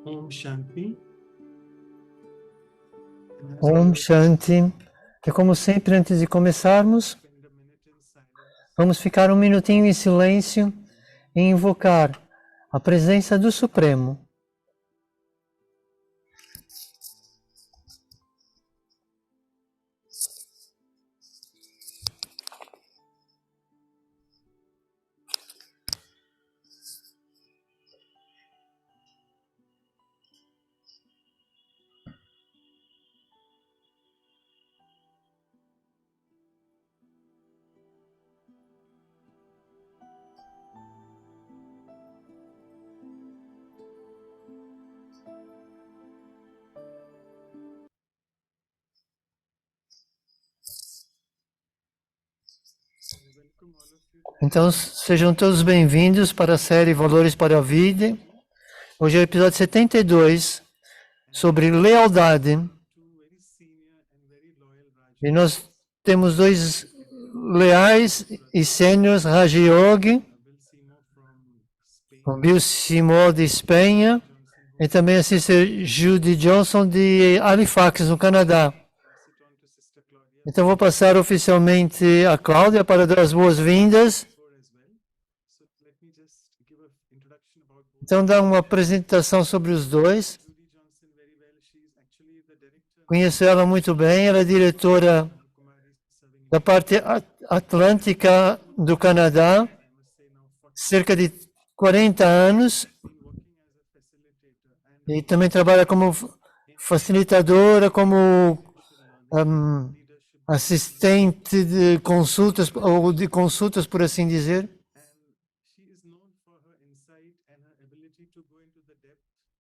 Om Shanti. Om Shanti. E como sempre, antes de começarmos, vamos ficar um minutinho em silêncio e invocar a presença do Supremo. Então, sejam todos bem-vindos para a série Valores para a Vida. Hoje é o episódio 72, sobre lealdade. E nós temos dois leais e sêniores, Raja Yogi, o Bill Simó de Espanha, e também a Sister Judy Johnson de Halifax, no Canadá. Então vou passar oficialmente a Cláudia para dar as boas-vindas. Então dá uma apresentação sobre os dois. Conheço ela muito bem, ela é diretora da parte atlântica do Canadá, cerca de 40 anos, e também trabalha como facilitadora, como assistente de consultas, ou de consultas, por assim dizer.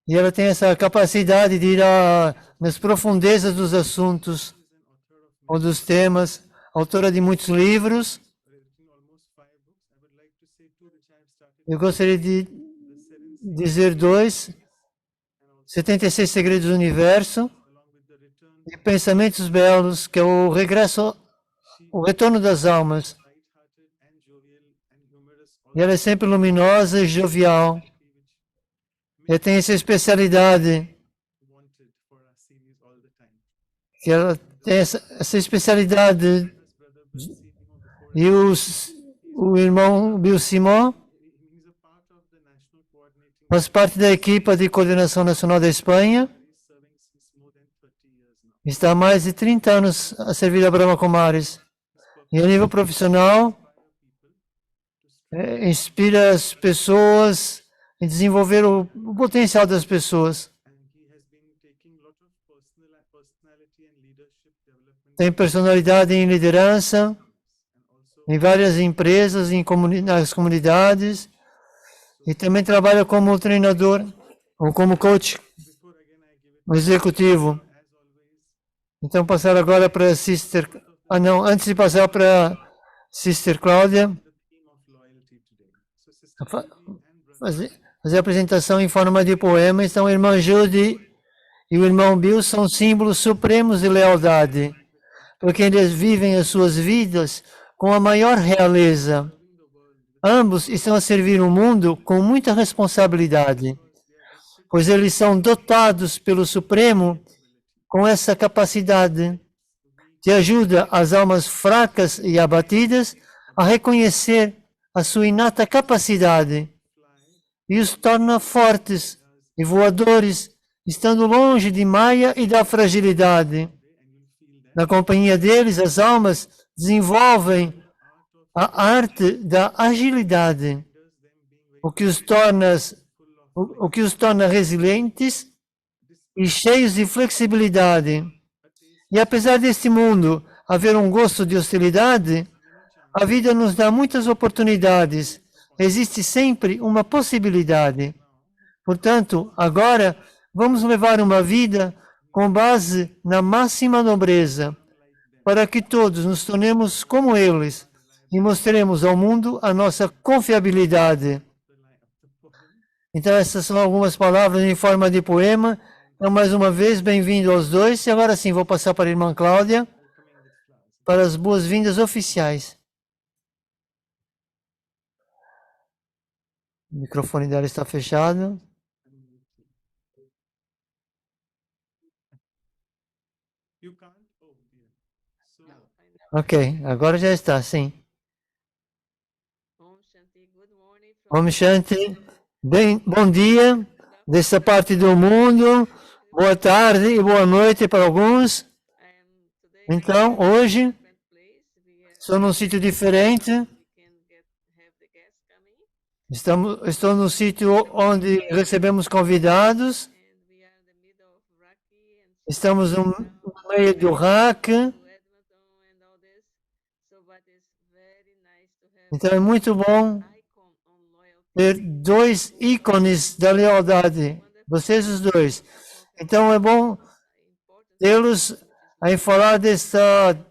E ela tem essa capacidade de ir nas profundezas dos assuntos ou dos temas, autora de muitos livros. Eu gostaria de dizer dois: 76 Segredos do Universo e Pensamentos Belos, que é o retorno das almas. E ela é sempre luminosa e jovial. Ela tem essa especialidade, que ela tem essa especialidade. E o irmão Bill Simon faz parte da equipe de coordenação nacional da Espanha. Está há mais de 30 anos a servir a Brahma Kumaris. E a nível profissional, inspira as pessoas e desenvolver o potencial das pessoas. Tem personalidade em liderança, em várias empresas, nas comunidades, e também trabalha como treinador ou como coach executivo. Então, passar agora para a Sister... antes de passar para a Sister Cláudia, fazer a apresentação em forma de poema. Então, a irmã Judy e o irmão Bill são símbolos supremos de lealdade, porque eles vivem as suas vidas com a maior realeza. Ambos estão a servir o mundo com muita responsabilidade, pois eles são dotados pelo Supremo com essa capacidade que ajuda as almas fracas e abatidas a reconhecer a sua inata capacidade e os torna fortes e voadores, estando longe de Maya e da fragilidade. Na companhia deles, as almas desenvolvem a arte da agilidade, o que os torna resilientes e cheios de flexibilidade. E apesar deste mundo haver um gosto de hostilidade, a vida nos dá muitas oportunidades. Existe sempre uma possibilidade. Portanto, agora vamos levar uma vida com base na máxima nobreza, para que todos nos tornemos como eles e mostremos ao mundo a nossa confiabilidade. Então, essas são algumas palavras em forma de poema. Então, mais uma vez, bem-vindo aos dois. E agora sim, vou passar para a irmã Cláudia para as boas-vindas oficiais. O microfone dela está fechado. Ok, agora já está, sim. Om Shanti, bom dia dessa parte do mundo, boa tarde e boa noite para alguns. Então, hoje, estou num sítio diferente. Estou no sítio onde recebemos convidados. Estamos no meio do RAC. Então é muito bom ter dois ícones da lealdade, vocês os dois. Então é bom tê-los aí falar desse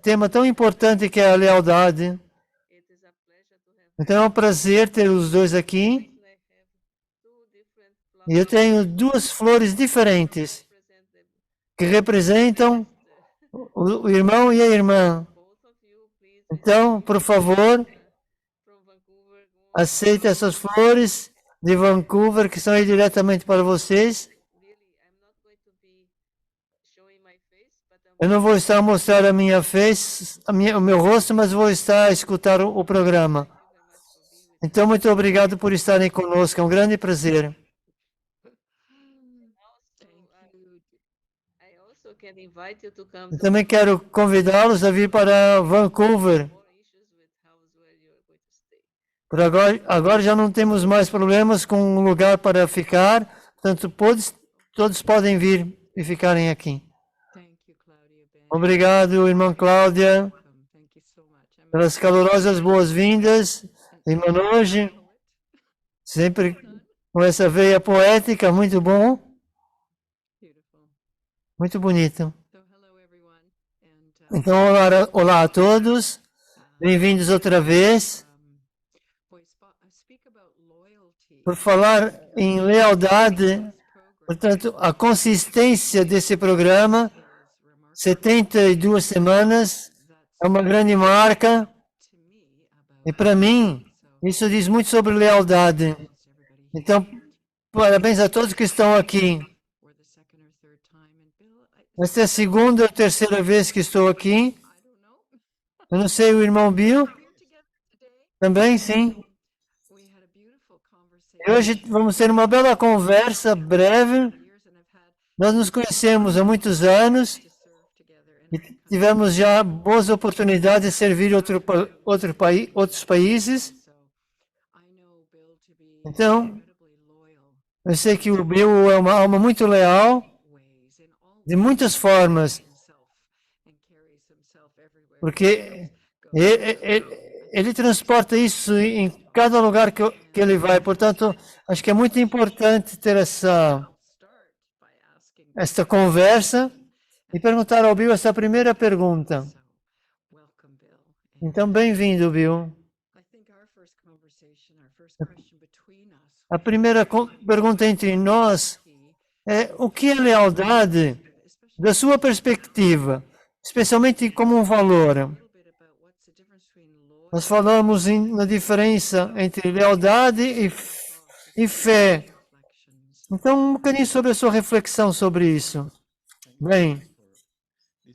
tema tão importante que é a lealdade. Então é um prazer ter os dois aqui. E eu tenho duas flores diferentes que representam o irmão e a irmã. Então, por favor, aceite essas flores de Vancouver que são aí diretamente para vocês. Eu não vou estar a mostrar a minha face, o meu rosto, mas vou estar a escutar o programa. Então, muito obrigado por estarem conosco. É um grande prazer. Eu também quero convidá-los a vir para Vancouver. Por agora já não temos mais problemas com um lugar para ficar, portanto todos podem vir e ficarem aqui. Obrigado, irmã Cláudia, pelas calorosas boas-vindas. Irmã Manoj, sempre com essa veia poética, muito bom. Muito bonito. Então, olá a todos. Bem-vindos outra vez. Por falar em lealdade, portanto, a consistência desse programa, 72 semanas, é uma grande marca. E para mim, isso diz muito sobre lealdade. Então, parabéns a todos que estão aqui. Esta é a segunda ou terceira vez que estou aqui. Eu não sei, o irmão Bill? Também, sim. E hoje vamos ter uma bela conversa breve. Nós nos conhecemos há muitos anos e tivemos já boas oportunidades de servir outros países. Então, eu sei que o Bill é uma alma muito leal, de muitas formas, porque ele transporta isso em cada lugar que ele vai. Portanto, acho que é muito importante ter esta conversa e perguntar ao Bill essa primeira pergunta. Então, bem-vindo, Bill. A primeira pergunta entre nós é: o que é lealdade da sua perspectiva, especialmente como um valor? Nós falamos na diferença entre lealdade e fé. Então, um bocadinho sobre a sua reflexão sobre isso. Bem,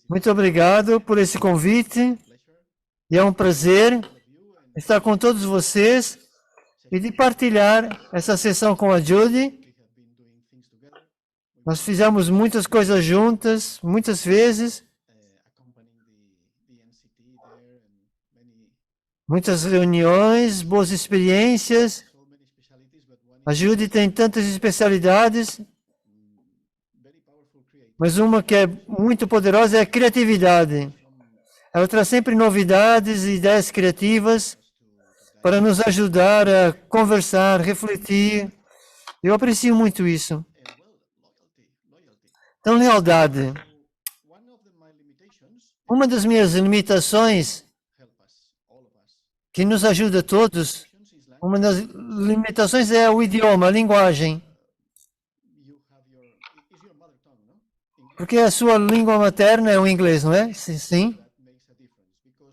muito obrigado por esse convite. E é um prazer estar com todos vocês e de partilhar essa sessão com a Judy. Nós fizemos muitas coisas juntas, muitas vezes. Muitas reuniões, boas experiências. A Judy tem tantas especialidades, mas uma que é muito poderosa é a criatividade. Ela traz sempre novidades e ideias criativas para nos ajudar a conversar, refletir. Eu aprecio muito isso. Então, lealdade. Uma das minhas limitações, que nos ajuda a todos, uma das limitações é o idioma, a linguagem. Porque a sua língua materna é o inglês, não é? Sim.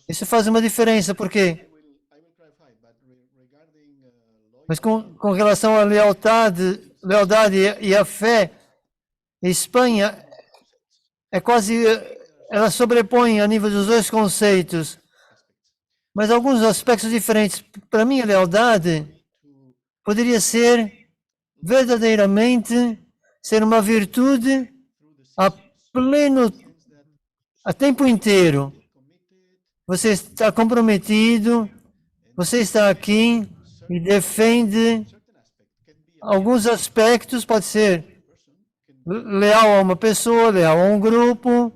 Isso faz uma diferença, porque... Mas com relação à lealdade e à fé, Espanha é quase ela sobrepõe a nível dos dois conceitos, mas alguns aspectos diferentes. Para mim, a lealdade poderia ser verdadeiramente ser uma virtude a pleno, a tempo inteiro. Você está comprometido, você está aqui e defende alguns aspectos, pode ser leal a uma pessoa, leal a um grupo,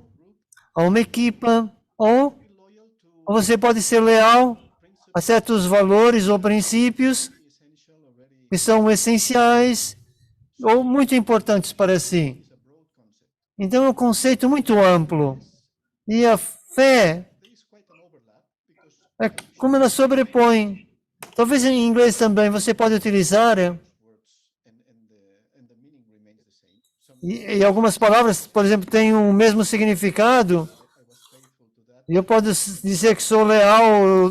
a uma equipa, ou você pode ser leal a certos valores ou princípios que são essenciais ou muito importantes para si. Então é um conceito muito amplo. E a fé, como ela sobrepõe, talvez em inglês também você pode utilizar, e algumas palavras, por exemplo, têm o mesmo significado, e eu posso dizer que sou leal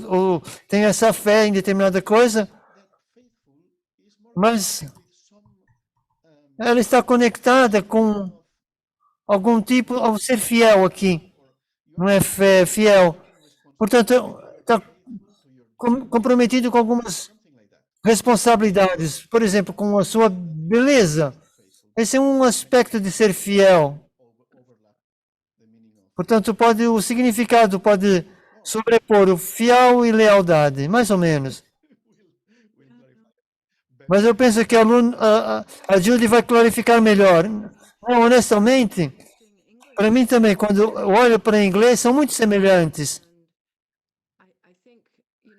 ou tenho essa fé em determinada coisa, mas ela está conectada com algum tipo, ao ser fiel aqui, não é fé, fiel. Portanto, está comprometido com algumas responsabilidades, por exemplo, com a sua beleza. Esse é um aspecto de ser fiel. Portanto, o significado pode sobrepor o fiel e lealdade, mais ou menos. Mas eu penso que a Judy vai clarificar melhor. Não, honestamente, para mim também, quando eu olho para o inglês, são muito semelhantes.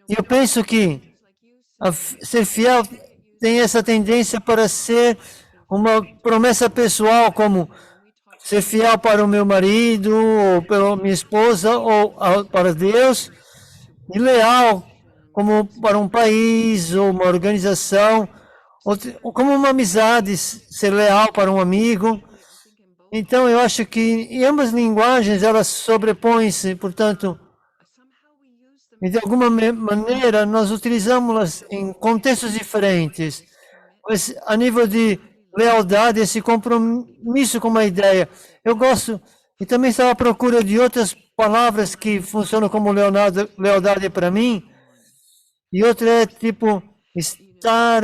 E eu penso que ser fiel tem essa tendência para ser uma promessa pessoal, como ser fiel para o meu marido, ou para minha esposa, ou para Deus, e leal como para um país, ou uma organização, ou como uma amizade, ser leal para um amigo. Então, eu acho que em ambas linguagens elas sobrepõem-se, portanto, e de alguma maneira nós utilizamos-las em contextos diferentes. Mas a nível de lealdade, esse compromisso com uma ideia. Eu gosto, e também estava à procura de outras palavras que funcionam como lealdade para mim, e outra é tipo estar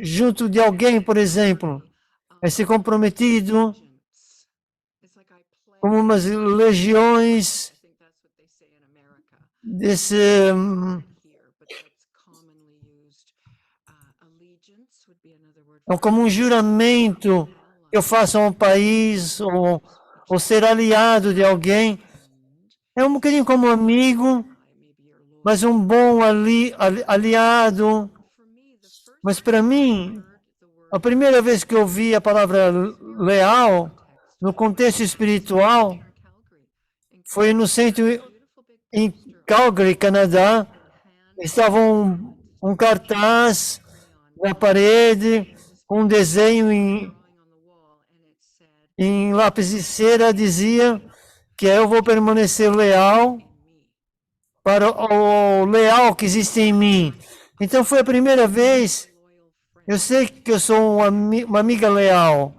junto de alguém, por exemplo, é ser comprometido, como umas legiões desse como um juramento que eu faço a um país ou ser aliado de alguém. É um bocadinho como amigo, mas um bom aliado. Mas para mim, a primeira vez que eu ouvi a palavra leal, no contexto espiritual, foi no centro em Calgary, Canadá. Estava um cartaz na parede, com um desenho em lápis de cera, dizia que eu vou permanecer leal para o leal que existe em mim. Então foi a primeira vez, eu sei que eu sou uma amiga leal.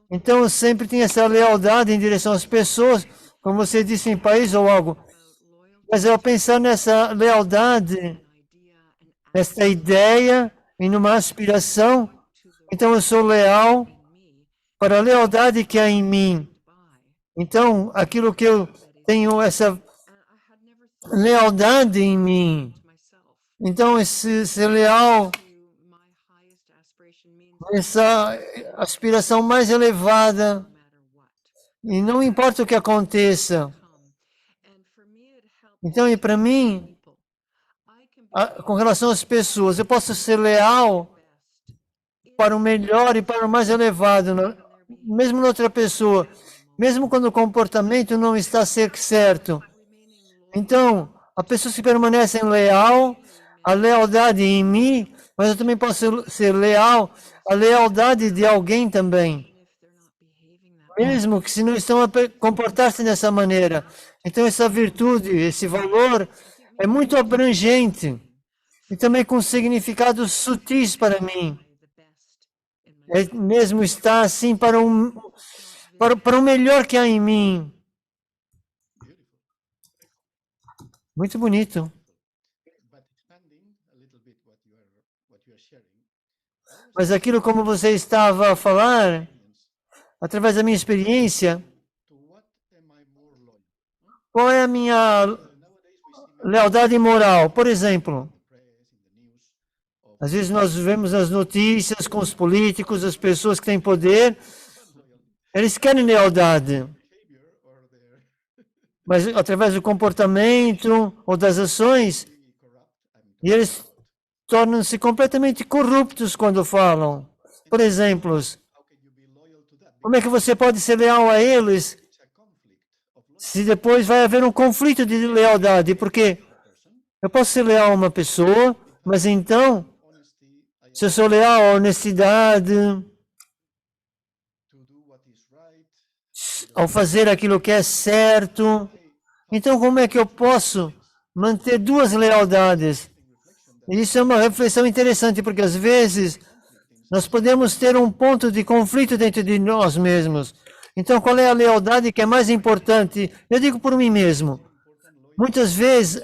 Então eu sempre tinha essa lealdade em direção às pessoas, como você disse, em país ou algo. Mas eu pensar nessa lealdade, nessa ideia, em uma aspiração, então eu sou leal para a lealdade que há em mim. Então, aquilo que eu tenho, essa lealdade em mim. Então, ser leal, essa aspiração mais elevada, e não importa o que aconteça. Então, e para mim, com relação às pessoas, eu posso ser leal para o melhor e para o mais elevado, mesmo noutra pessoa, mesmo quando o comportamento não está certo. Então, a pessoa se permanece leal, a lealdade em mim, mas eu também posso ser leal à lealdade de alguém também, mesmo que se não estão a comportar-se dessa maneira. Então, essa virtude, esse valor é muito abrangente e também com significados sutis para mim. É mesmo estar assim para o melhor que há em mim. Muito bonito. Mas aquilo como você estava a falar, através da minha experiência, qual é a minha lealdade moral? Por exemplo, às vezes nós vemos nas notícias com os políticos, as pessoas que têm poder, eles querem lealdade, mas através do comportamento ou das ações, e eles tornam-se completamente corruptos quando falam. Por exemplo, como é que você pode ser leal a eles se depois vai haver um conflito de lealdade? Porque eu posso ser leal a uma pessoa, mas então, se eu sou leal à honestidade, ao fazer aquilo que é certo, então como é que eu posso manter duas lealdades? Isso é uma reflexão interessante, porque às vezes nós podemos ter um ponto de conflito dentro de nós mesmos. Então, qual é a lealdade que é mais importante? Eu digo por mim mesmo. Muitas vezes,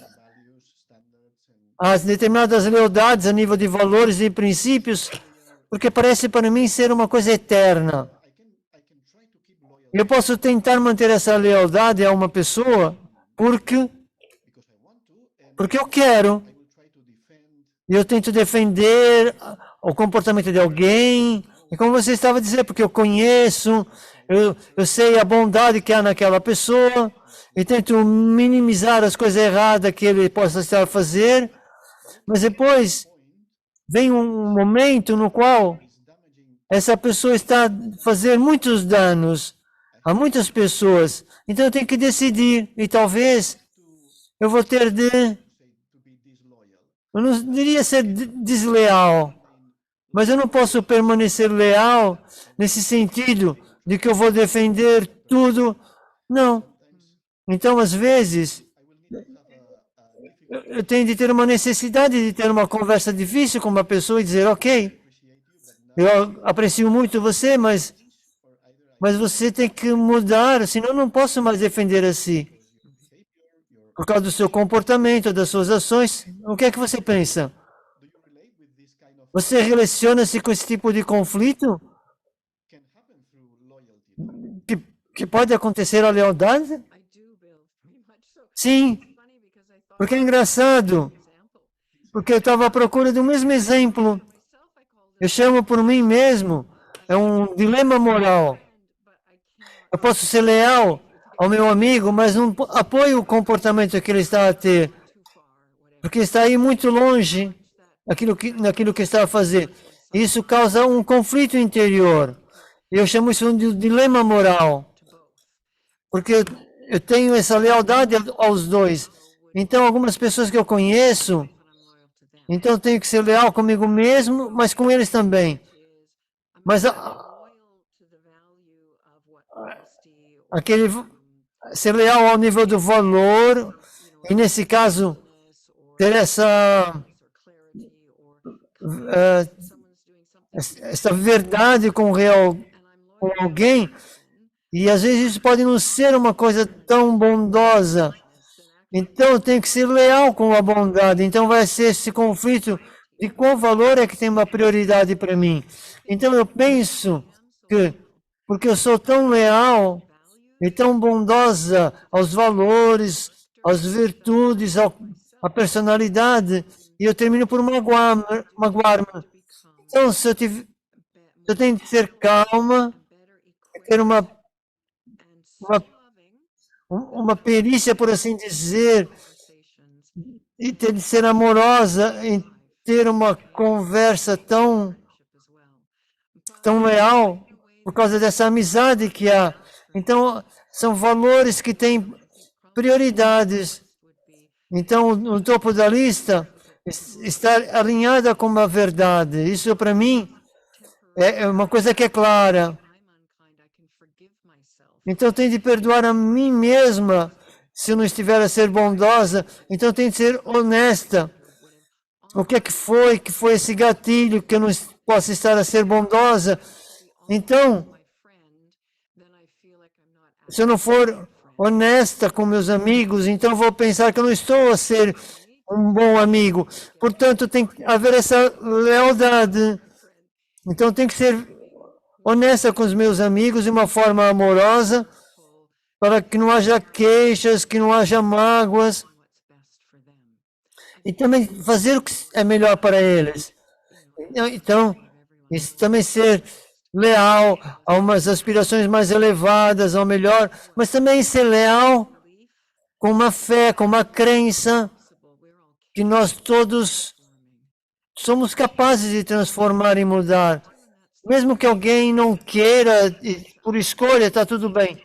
há determinadas lealdades a nível de valores e princípios, porque parece para mim ser uma coisa eterna. Eu posso tentar manter essa lealdade a uma pessoa porque eu quero. Eu tento defender o comportamento de alguém. E como você estava dizendo, porque eu conheço, eu sei a bondade que há naquela pessoa e tento minimizar as coisas erradas que ele possa estar a fazer. Mas depois vem um momento no qual essa pessoa está a fazer muitos danos a muitas pessoas. Então eu tenho que decidir. E talvez eu vou ter de... Eu não diria ser desleal, mas eu não posso permanecer leal nesse sentido de que eu vou defender tudo. Não. Então, às vezes, eu tenho de ter uma necessidade de ter uma conversa difícil com uma pessoa e dizer, ok, eu aprecio muito você, mas você tem que mudar, senão eu não posso mais defender assim. Por causa do seu comportamento, das suas ações. O que é que você pensa? Você relaciona-se com esse tipo de conflito? Que pode acontecer a lealdade? Sim. Porque é engraçado. Porque eu estava à procura do mesmo exemplo. Eu chamo por mim mesmo. É um dilema moral. Eu posso ser leal ao meu amigo, mas não apoio o comportamento que ele está a ter, porque está aí muito longe naquilo que está a fazer. Isso causa um conflito interior. Eu chamo isso de dilema moral, porque eu tenho essa lealdade aos dois. Então, algumas pessoas que eu conheço, então eu tenho que ser leal comigo mesmo, mas com eles também. Mas aquele ser leal ao nível do valor, e nesse caso, ter essa verdade com alguém, e às vezes isso pode não ser uma coisa tão bondosa. Então eu tenho que ser leal com a bondade. Então vai ser esse conflito de qual valor é que tem uma prioridade para mim. Então eu penso que, porque eu sou tão leal e tão bondosa aos valores, às virtudes, à personalidade, e eu termino por magoar-me. Então, se eu tenho que ser calma, ter uma perícia, por assim dizer, e ter de ser amorosa, em ter uma conversa tão leal, por causa dessa amizade que há. Então, são valores que têm prioridades. Então, no topo da lista, estar alinhada com a verdade. Isso, para mim, é uma coisa que é clara. Então, eu tenho de perdoar a mim mesma se eu não estiver a ser bondosa. Então, eu tenho de ser honesta. O que é que foi esse gatilho que eu não posso estar a ser bondosa? Então, se eu não for honesta com meus amigos, então vou pensar que eu não estou a ser um bom amigo. Portanto, tem que haver essa lealdade. Então, tem que ser honesta com os meus amigos de uma forma amorosa, para que não haja queixas, que não haja mágoas. E também fazer o que é melhor para eles. Então, isso também ser leal a umas aspirações mais elevadas, ao melhor, mas também ser leal com uma fé, com uma crença que nós todos somos capazes de transformar e mudar. Mesmo que alguém não queira, por escolha, está tudo bem.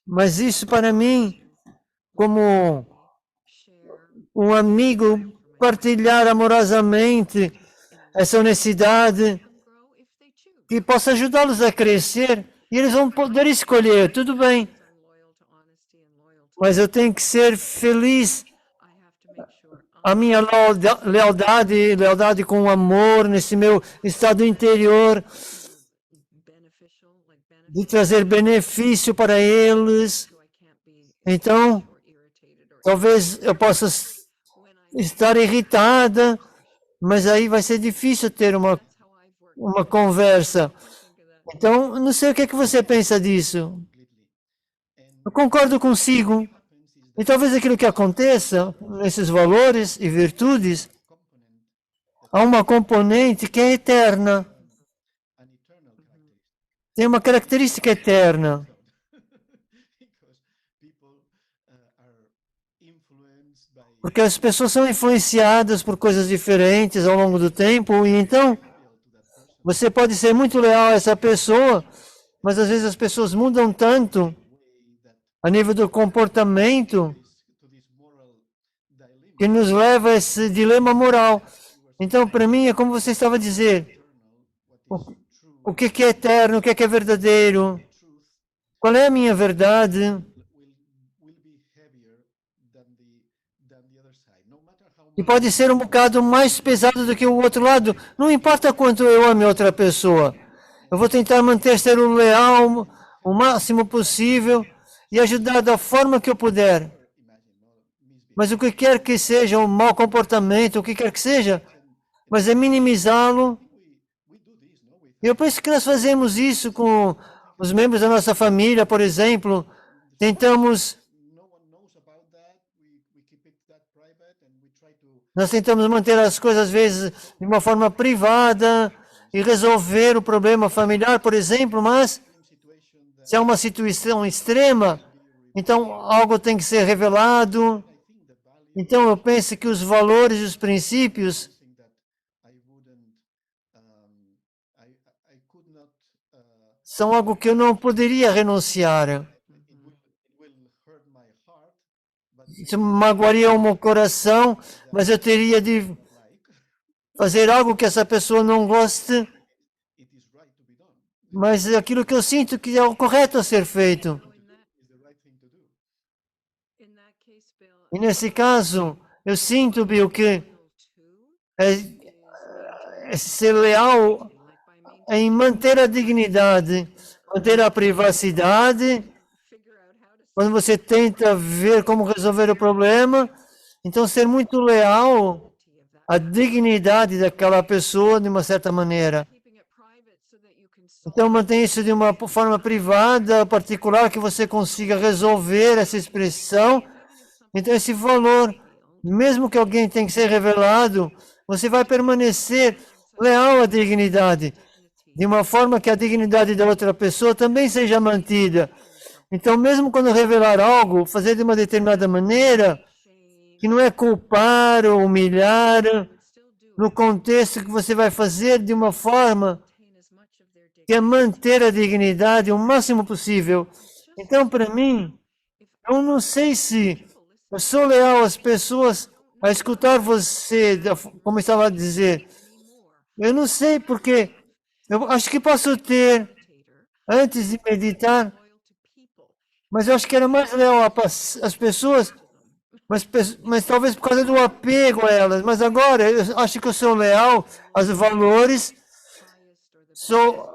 Mas isso para mim, como um amigo, partilhar amorosamente essa honestidade, que possa ajudá-los a crescer, e eles vão poder escolher, tudo bem. Mas eu tenho que ser feliz, a minha lealdade com amor nesse meu estado interior, de trazer benefício para eles. Então, talvez eu possa estar irritada, mas aí vai ser difícil ter uma conversa. Então, não sei o que é que você pensa disso. Eu concordo consigo. E talvez aquilo que aconteça, nesses valores e virtudes, há uma componente que é eterna. Tem uma característica eterna. Porque as pessoas são influenciadas por coisas diferentes ao longo do tempo, e então você pode ser muito leal a essa pessoa, mas às vezes as pessoas mudam tanto a nível do comportamento que nos leva a esse dilema moral. Então, para mim, é como você estava a dizer, o que é eterno, o que é verdadeiro, qual é a minha verdade, e pode ser um bocado mais pesado do que o outro lado, não importa quanto eu ame outra pessoa, eu vou tentar ser o leal o máximo possível e ajudar da forma que eu puder. Mas o que quer que seja um mau comportamento, o que quer que seja, mas é minimizá-lo. Eu penso que nós fazemos isso com os membros da nossa família, por exemplo. Nós tentamos manter as coisas, às vezes, de uma forma privada e resolver o problema familiar, por exemplo, mas se é uma situação extrema, então algo tem que ser revelado. Então eu penso que os valores e os princípios são algo que eu não poderia renunciar. Isso magoaria o meu coração, mas eu teria de fazer algo que essa pessoa não goste, mas é aquilo que eu sinto que é o correto a ser feito. E nesse caso, eu sinto, Bill, que é ser leal em manter a dignidade, manter a privacidade. Quando você tenta ver como resolver o problema, então ser muito leal à dignidade daquela pessoa de uma certa maneira. Então mantenha isso de uma forma privada, particular, que você consiga resolver essa expressão. Então esse valor, mesmo que alguém tenha que ser revelado, você vai permanecer leal à dignidade, de uma forma que a dignidade da outra pessoa também seja mantida. Então, mesmo quando revelar algo, fazer de uma determinada maneira, que não é culpar ou humilhar, no contexto que você vai fazer de uma forma que é manter a dignidade o máximo possível. Então, para mim, eu não sei se eu sou leal às pessoas a escutar você, como eu estava a dizer. Eu não sei porque eu acho que posso ter, antes de meditar, mas eu acho que era mais leal às pessoas, mas talvez por causa do apego a elas. Mas agora eu acho que eu sou leal aos valores, sou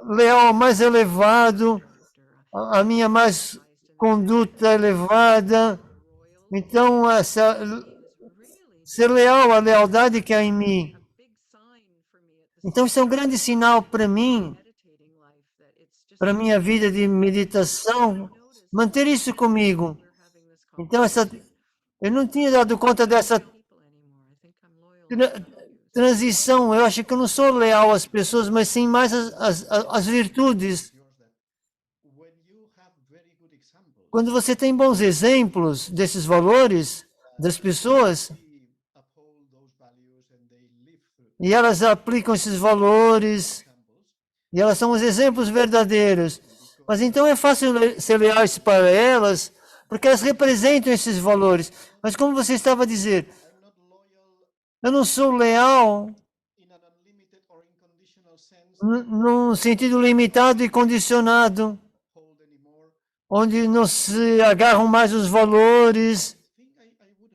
leal ao mais elevado, a minha mais conduta elevada. Então, ser leal à lealdade que há em mim. Então, isso é um grande sinal para mim, para a minha vida de meditação, manter isso comigo. Então, eu não tinha dado conta dessa transição. Eu acho que eu não sou leal às pessoas, mas sim mais às virtudes. Quando você tem bons exemplos desses valores das pessoas, e elas aplicam esses valores, e elas são os exemplos verdadeiros. Mas então é fácil ser leais para elas, porque elas representam esses valores. Mas como você estava a dizer, eu não sou leal num sentido limitado e condicionado, onde não se agarram mais os valores.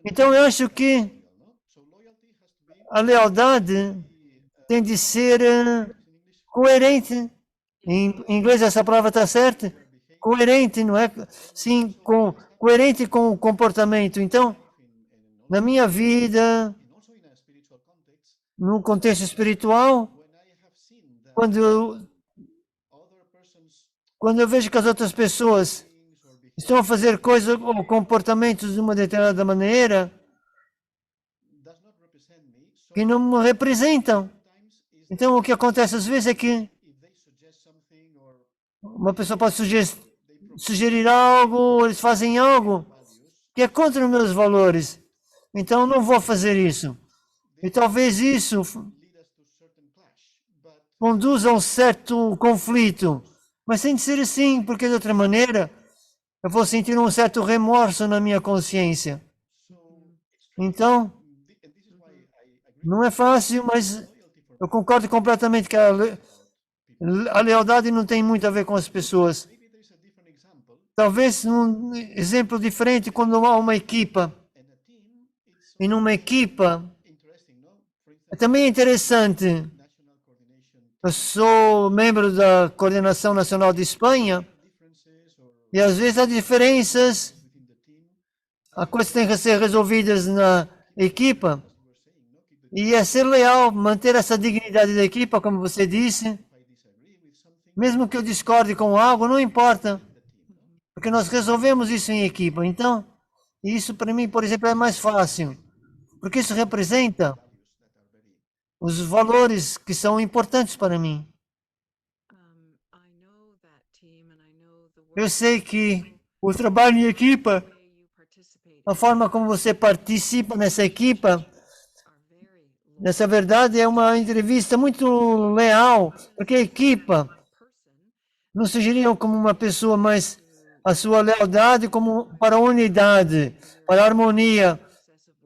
Então eu acho que a lealdade tem de ser coerente. Em inglês essa palavra está certa? Coerente, não é? Sim, coerente com o comportamento. Então, na minha vida, no contexto espiritual, quando eu vejo que as outras pessoas estão a fazer coisas ou comportamentos de uma determinada maneira que não me representam. Então, o que acontece às vezes é que uma pessoa pode sugerir algo, eles fazem algo que é contra os meus valores. Então, eu não vou fazer isso. E talvez isso conduza a um certo conflito. Mas tem de ser assim, porque de outra maneira eu vou sentir um certo remorso na minha consciência. Então, não é fácil, mas eu concordo completamente que a lealdade não tem muito a ver com as pessoas. Talvez um exemplo diferente quando há uma equipa. E numa equipa, também é interessante. Eu sou membro da Coordenação Nacional de Espanha e às vezes há diferenças, há coisas que têm que ser resolvidas na equipa. E é ser leal, manter essa dignidade da equipa, como você disse. Mesmo que eu discorde com algo, não importa. Porque nós resolvemos isso em equipa. Então, isso para mim, por exemplo, é mais fácil. Porque isso representa os valores que são importantes para mim. Eu sei que o trabalho em equipa, a forma como você participa nessa equipa, nessa verdade é uma entrevista muito leal, porque a equipa não sugeriam como uma pessoa, mas a sua lealdade como para a unidade, para a harmonia.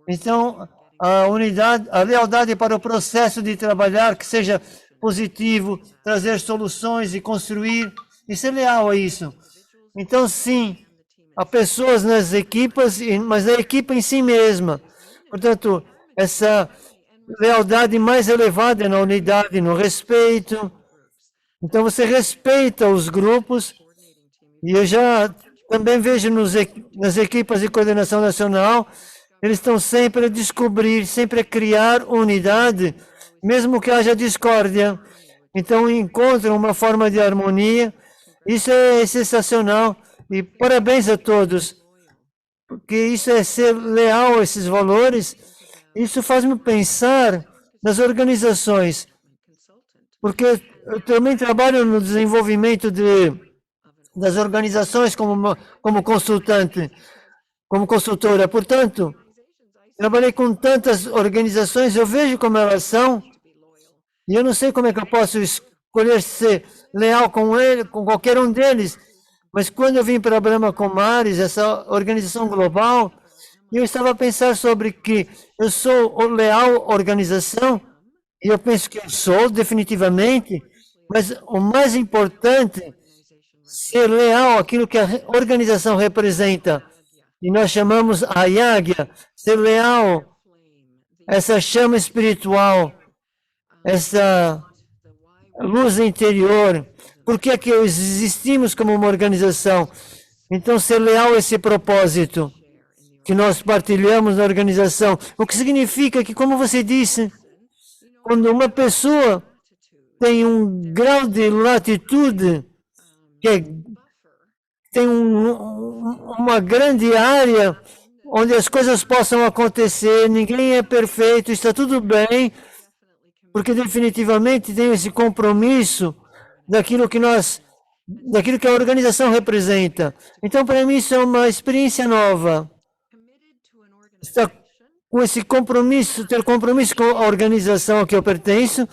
Então, a unidade, a lealdade para o processo de trabalhar que seja positivo, trazer soluções e construir, e ser leal a isso. Então, sim, há pessoas nas equipas, mas a equipa em si mesma. Portanto, essa lealdade mais elevada na unidade, no respeito. Então, você respeita os grupos, e eu já também vejo nas equipas de coordenação nacional, eles estão sempre a descobrir, sempre a criar unidade, mesmo que haja discórdia. Então, encontram uma forma de harmonia. Isso é sensacional. E parabéns a todos, porque isso é ser leal a esses valores. Isso faz-me pensar nas organizações, porque eu também trabalho no desenvolvimento das organizações como consultante, como consultora. Portanto, trabalhei com tantas organizações, eu vejo como elas são, e eu não sei como é que eu posso escolher ser leal com ele, com qualquer um deles. Mas quando eu vim para Brahma Kumaris, essa organização global, eu estava a pensar sobre que eu sou leal à organização, e eu penso que eu sou, definitivamente, mas o mais importante, ser leal àquilo que a organização representa. E nós chamamos a Yagya, ser leal a essa chama espiritual, essa luz interior, Por que é que existimos como uma organização? Então, ser leal a esse propósito que nós partilhamos na organização. O que significa que, como você disse, quando uma pessoa tem um grau de latitude, tem uma grande área onde as coisas possam acontecer, ninguém é perfeito, está tudo bem, porque definitivamente tem esse compromisso daquilo que a organização representa. Então, para mim, isso é uma experiência nova. Estar com esse compromisso, ter compromisso com a organização a que eu pertenço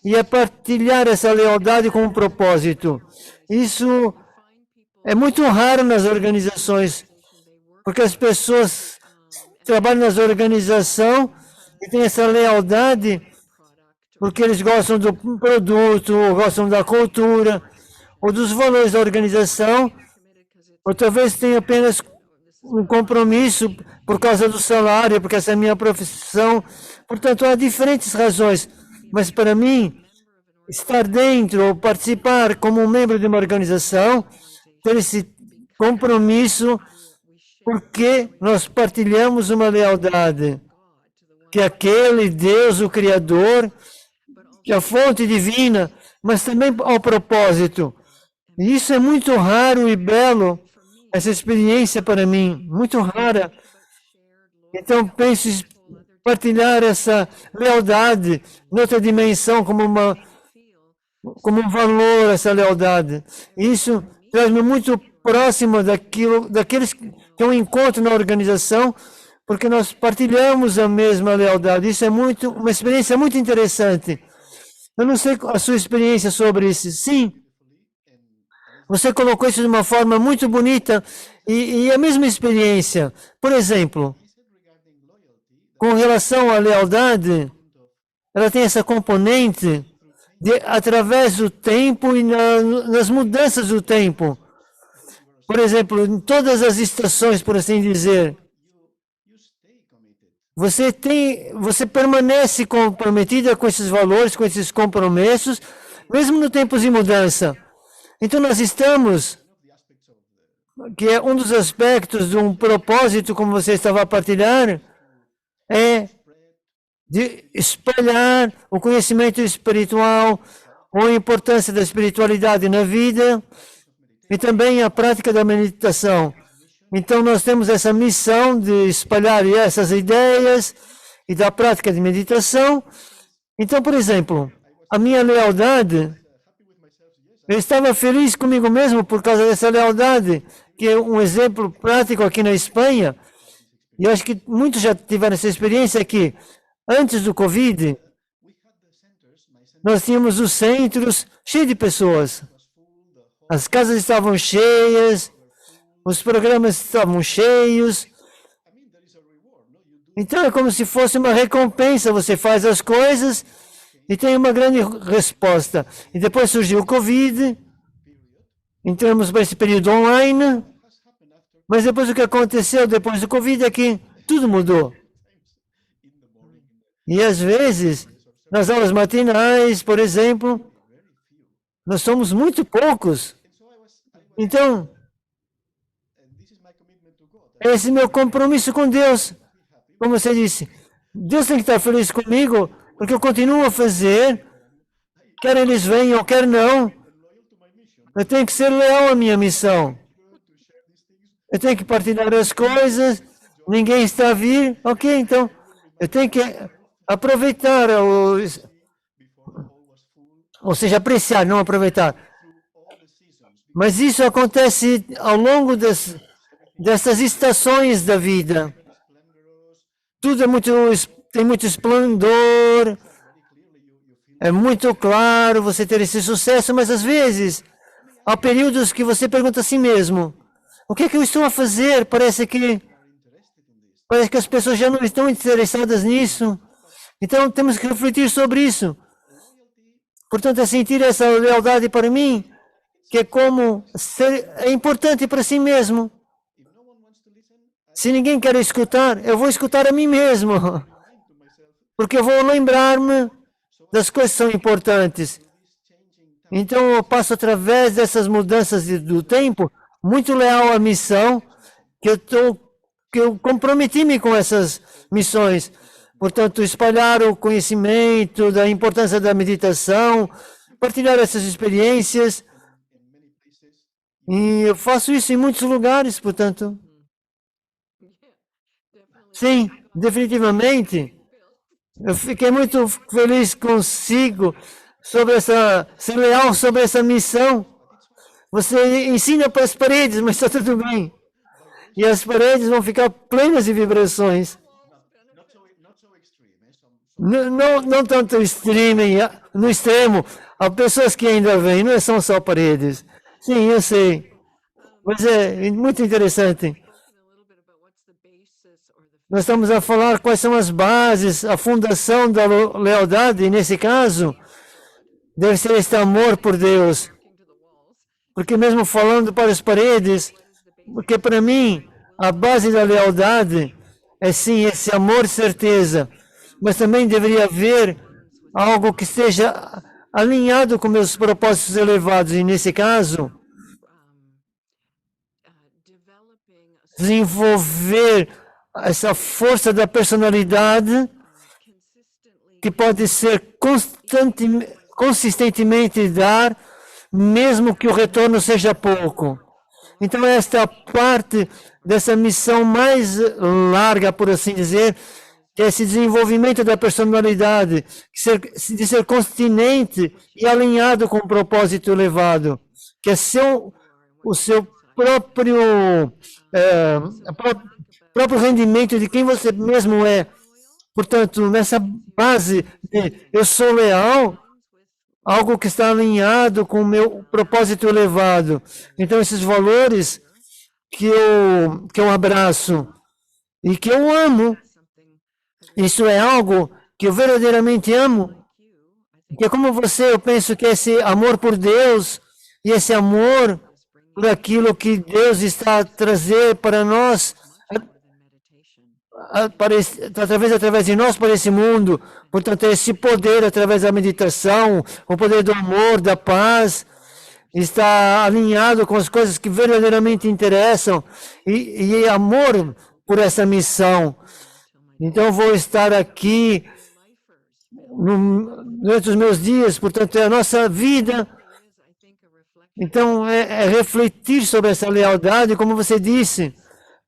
e a partilhar essa lealdade com um propósito. Isso é muito raro nas organizações, porque as pessoas trabalham nas organizações e têm essa lealdade porque eles gostam do produto, ou gostam da cultura, ou dos valores da organização, ou talvez tenha apenas um compromisso por causa do salário, porque essa é a minha profissão. Portanto, há diferentes razões, mas para mim, estar dentro ou participar como um membro de uma organização, ter esse compromisso, porque nós partilhamos uma lealdade, que aquele Deus, o Criador, que é a fonte divina, mas também ao propósito. E isso é muito raro e belo, essa experiência para mim, muito rara. Então, penso em partilhar essa lealdade noutra dimensão, como um valor, essa lealdade. Isso traz-me muito próximo daqueles que eu encontro na organização, porque nós partilhamos a mesma lealdade. Isso é uma experiência muito interessante. Eu não sei a sua experiência sobre isso. Sim, você colocou isso de uma forma muito bonita e a mesma experiência. Por exemplo, com relação à lealdade, ela tem essa componente através do tempo e nas mudanças do tempo. Por exemplo, em todas as estações, por assim dizer, você permanece comprometida com esses valores, com esses compromissos, mesmo no tempos de mudança. Então nós estamos, que é um dos aspectos de um propósito, como você estava a partilhar, é de espalhar o conhecimento espiritual, ou a importância da espiritualidade na vida, e também a prática da meditação. Então, nós temos essa missão de espalhar essas ideias e da prática de meditação. Então, por exemplo, a minha lealdade, eu estava feliz comigo mesmo por causa dessa lealdade, que é um exemplo prático aqui na Espanha, e eu acho que muitos já tiveram essa experiência aqui. Antes do Covid, nós tínhamos os centros cheios de pessoas. As casas estavam cheias, os programas estavam cheios. Então é como se fosse uma recompensa. Você faz as coisas e tem uma grande resposta. E depois surgiu o Covid, entramos para esse período online. Mas depois o que aconteceu depois do Covid é que tudo mudou. E às vezes, nas aulas matinais, por exemplo, nós somos muito poucos. Então, esse é meu compromisso com Deus. Como você disse, Deus tem que estar feliz comigo, porque eu continuo a fazer, quer eles venham, quer não. Eu tenho que ser leal à minha missão. Eu tenho que partilhar as coisas, ninguém está a vir. Ok, então, eu tenho que aproveitar, ou seja, apreciar, não aproveitar. Mas isso acontece ao longo dessas estações da vida. Tudo tem muito esplendor, é muito claro você ter esse sucesso, mas às vezes há períodos que você pergunta a si mesmo, o que é que eu estou a fazer? Parece que as pessoas já não estão interessadas nisso. Então temos que refletir sobre isso. Portanto, é sentir essa lealdade para mim, que é importante para si mesmo. Se ninguém quer escutar, eu vou escutar a mim mesmo. Porque eu vou lembrar-me das coisas que são importantes. Então eu passo através dessas mudanças do tempo, muito leal à missão, que eu comprometi-me com essas missões. Portanto, espalhar o conhecimento da importância da meditação, partilhar essas experiências. E eu faço isso em muitos lugares, portanto. Sim, definitivamente. Eu fiquei muito feliz consigo sobre ser leal sobre essa missão. Você ensina para as paredes, mas está tudo bem. E as paredes vão ficar plenas de vibrações. Não tanto no extremo. Há pessoas que ainda vêm, não são só paredes. Sim, eu sei. Mas é muito interessante. Nós estamos a falar quais são as bases, a fundação da lealdade, e nesse caso, deve ser este amor por Deus. Porque mesmo falando para as paredes, porque para mim, a base da lealdade é sim esse amor e certeza, mas também deveria haver algo que esteja alinhado com meus propósitos elevados, e nesse caso, desenvolver essa força da personalidade que pode ser consistentemente dar, mesmo que o retorno seja pouco. Então, esta é a parte dessa missão mais larga, por assim dizer, que é esse desenvolvimento da personalidade, de ser consistente e alinhado com o propósito elevado, que é o seu próprio rendimento de quem você mesmo é. Portanto, nessa base de eu sou leal, algo que está alinhado com o meu propósito elevado. Então, esses valores que eu abraço e que eu amo, isso é algo que eu verdadeiramente amo, que é como você, eu penso que esse amor por Deus e esse amor por aquilo que Deus está a trazer para nós, através de nós para esse mundo. Portanto, esse poder através da meditação, o poder do amor, da paz, está alinhado com as coisas que verdadeiramente interessam e amor por essa missão. Então, vou estar aqui durante os meus dias, portanto, é a nossa vida. Então, é refletir sobre essa lealdade, como você disse,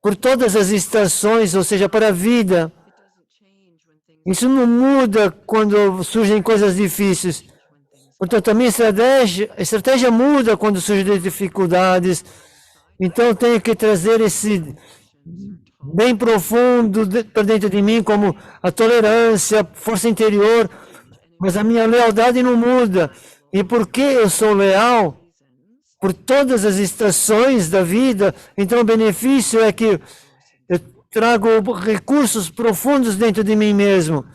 por todas as estações, ou seja, para a vida. Isso não muda quando surgem coisas difíceis. Portanto, a minha estratégia muda quando surgem dificuldades. Então, tenho que trazer esse bem profundo para dentro de mim, como a tolerância, força interior, mas a minha lealdade não muda. E porque eu sou leal por todas as estações da vida, então o benefício é que eu trago recursos profundos dentro de mim mesmo.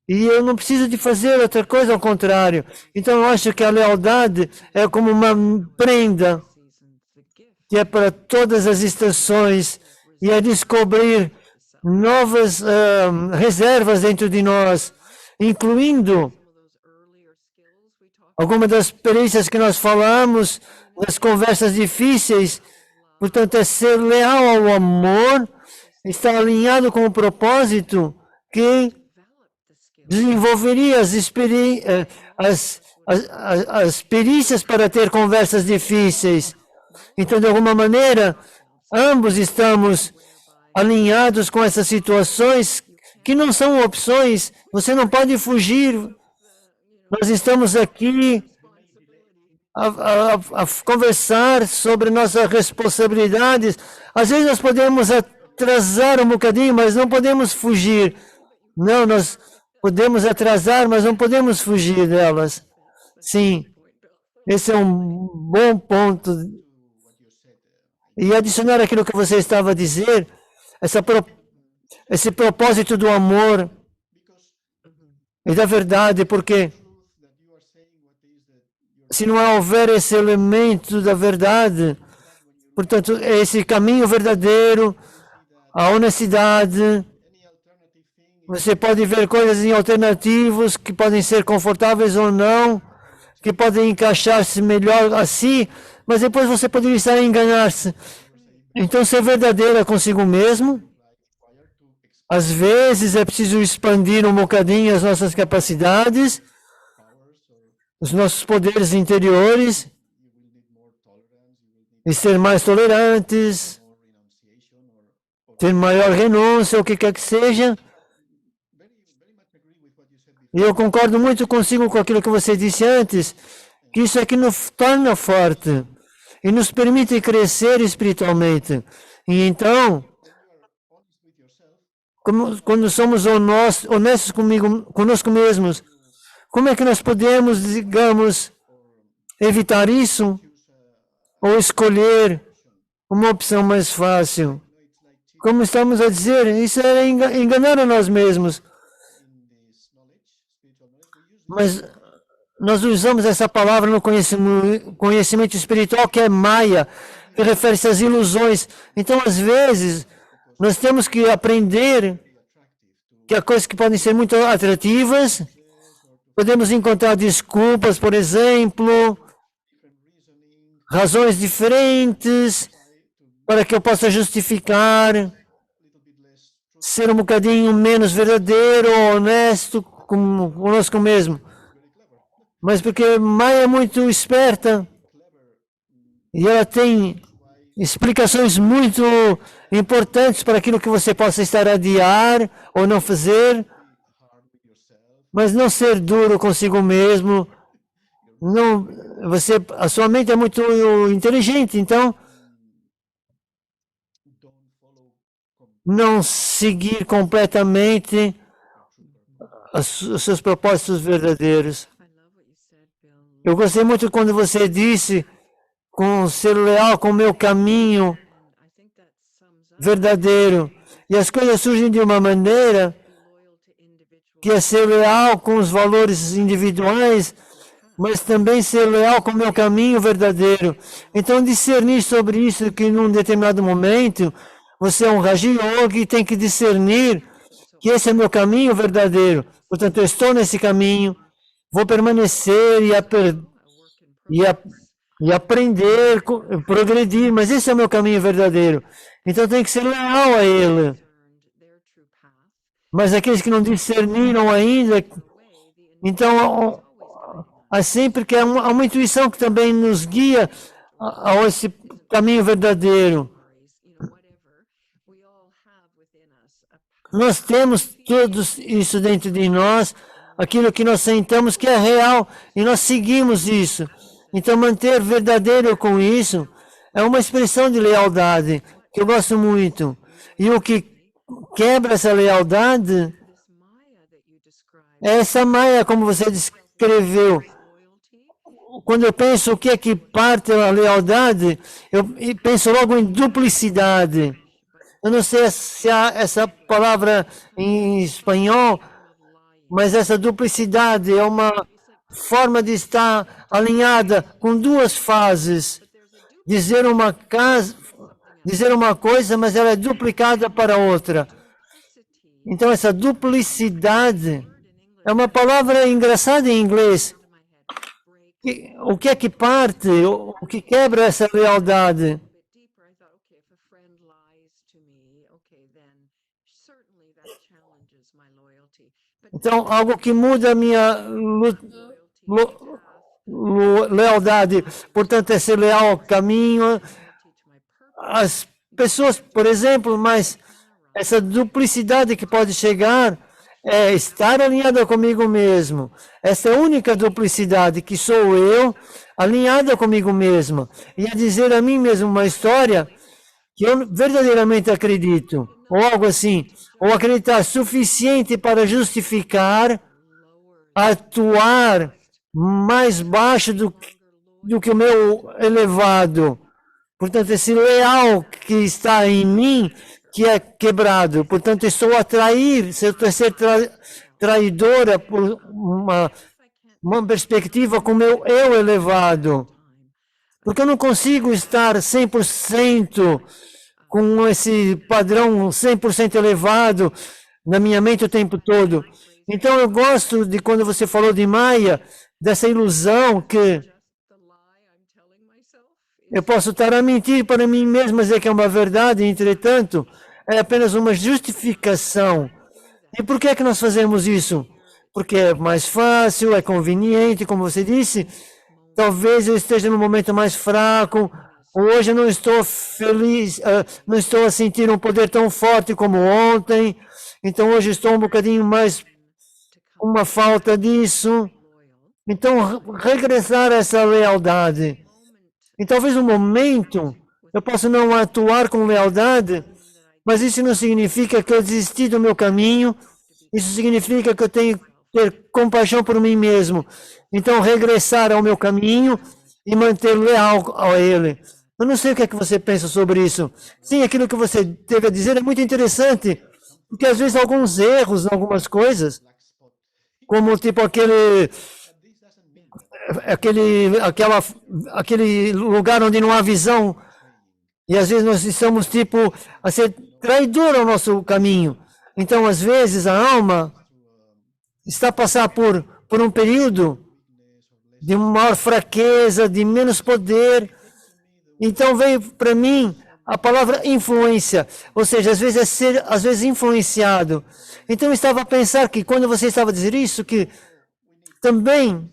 E eu não preciso de fazer outra coisa ao contrário. Então eu acho que a lealdade é como uma prenda que é para todas as estações e é descobrir novas reservas dentro de nós, incluindo algumas das experiências que nós falamos, das conversas difíceis. Portanto, é ser leal ao amor, estar alinhado com o propósito que desenvolveria as perícias para ter conversas difíceis. Então, de alguma maneira, ambos estamos alinhados com essas situações que não são opções, você não pode fugir. Nós estamos aqui a conversar sobre nossas responsabilidades. Às vezes nós podemos atrasar um bocadinho, mas não podemos fugir. Não, nós podemos atrasar, mas não podemos fugir delas. Sim, esse é um bom ponto. E adicionar aquilo que você estava a dizer, esse propósito do amor e da verdade, porque se não houver esse elemento da verdade, portanto, esse caminho verdadeiro, a honestidade, você pode ver coisas em alternativos que podem ser confortáveis ou não, que podem encaixar-se melhor assim, mas depois você poderia estar a enganar-se. Então, ser verdadeira consigo mesmo, às vezes é preciso expandir um bocadinho as nossas capacidades, os nossos poderes interiores, e ser mais tolerantes, ter maior renúncia, o que quer que seja. E eu concordo muito consigo com aquilo que você disse antes, que isso é que nos torna forte e nos permite crescer espiritualmente. E então, quando somos honestos conosco mesmos, como é que nós podemos, digamos, evitar isso? Ou escolher uma opção mais fácil? Como estamos a dizer, isso é enganar a nós mesmos. Mas nós usamos essa palavra no conhecimento espiritual, que é Maya, que refere-se às ilusões. Então, às vezes, nós temos que aprender que há coisas que podem ser muito atrativas. Podemos encontrar desculpas, por exemplo, razões diferentes para que eu possa justificar ser um bocadinho menos verdadeiro ou honesto conosco mesmo. Mas porque Maya é muito esperta e ela tem explicações muito importantes para aquilo que você possa estar a adiar ou não fazer, mas não ser duro consigo mesmo. Não, a sua mente é muito inteligente, então não seguir completamente os seus propósitos verdadeiros. Eu gostei muito quando você disse com ser leal com o meu caminho verdadeiro. E as coisas surgem de uma maneira que é ser leal com os valores individuais, mas também ser leal com o meu caminho verdadeiro. Então, discernir sobre isso, que num determinado momento, você é um Raja Yogi e tem que discernir que esse é meu caminho verdadeiro. Portanto, eu estou nesse caminho, vou permanecer e aprender, progredir, mas esse é o meu caminho verdadeiro. Então, tem que ser leal a ele. Mas aqueles que não discerniram ainda, então, assim, porque há uma intuição que também nos guia a esse caminho verdadeiro. Nós temos tudo isso dentro de nós, aquilo que nós sentamos que é real, e nós seguimos isso. Então, manter verdadeiro com isso é uma expressão de lealdade, que eu gosto muito. E o que quebra essa lealdade é essa Maya, como você descreveu. Quando eu penso o que é que parte a lealdade, eu penso logo em duplicidade. Eu não sei se há essa palavra em espanhol, mas essa duplicidade é uma forma de estar alinhada com duas fases. Dizer uma coisa, mas ela é duplicada para outra. Então, essa duplicidade é uma palavra engraçada em inglês. O que é que parte, o que quebra essa lealdade? Então, algo que muda a minha lealdade, portanto, é ser leal ao caminho, às pessoas, por exemplo, mas essa duplicidade que pode chegar é estar alinhada comigo mesmo. Essa é a única duplicidade, que sou eu, alinhada comigo mesmo. E a dizer a mim mesmo uma história que eu verdadeiramente acredito, ou algo assim, ou acreditar suficiente para justificar atuar mais baixo do que o meu elevado. Portanto, esse leal que está em mim, que é quebrado. Portanto, estou a trair, se eu estou a ser traidora por uma perspectiva com o meu eu elevado. Porque eu não consigo estar 100% com esse padrão 100% elevado na minha mente o tempo todo. Então, eu gosto de quando você falou de Maya, dessa ilusão que eu posso estar a mentir para mim mesmo, dizer que é uma verdade, entretanto, é apenas uma justificação. E por que é que nós fazemos isso? Porque é mais fácil, é conveniente, como você disse. Talvez eu esteja no momento mais fraco. Hoje eu não estou feliz, não estou a sentir um poder tão forte como ontem. Então hoje estou um bocadinho mais com uma falta disso. Então regressar a essa lealdade. E talvez no momento eu possa não atuar com lealdade, mas isso não significa que eu desisti do meu caminho. Isso significa que eu tenho que ter compaixão por mim mesmo. Então, regressar ao meu caminho e manter leal a ele. Eu não sei o que é que você pensa sobre isso. Sim, aquilo que você teve a dizer é muito interessante, porque às vezes alguns erros em algumas coisas, como tipo aquele lugar onde não há visão, e às vezes nós estamos tipo a ser traidor ao nosso caminho. Então, às vezes, a alma está a passar por um período de maior fraqueza, de menos poder. Então, veio para mim a palavra influência, ou seja, às vezes é ser, às vezes influenciado. Então, eu estava a pensar que quando você estava a dizer isso, que também,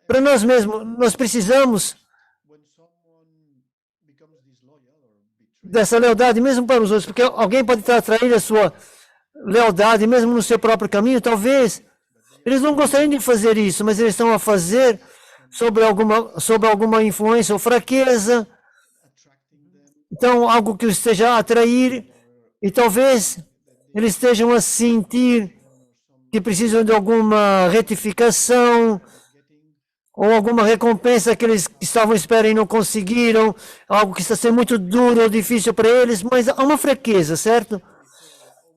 para nós mesmos, nós precisamos dessa lealdade, mesmo para os outros, porque alguém pode estar atraindo a sua lealdade, mesmo no seu próprio caminho, talvez. Eles não gostariam de fazer isso, mas eles estão a fazer sobre alguma influência ou fraqueza. Então, algo que os esteja a atrair, e talvez eles estejam a sentir que precisam de alguma retificação, ou alguma recompensa que eles estavam esperando e não conseguiram, algo que está sendo muito duro ou difícil para eles, mas há uma fraqueza, certo?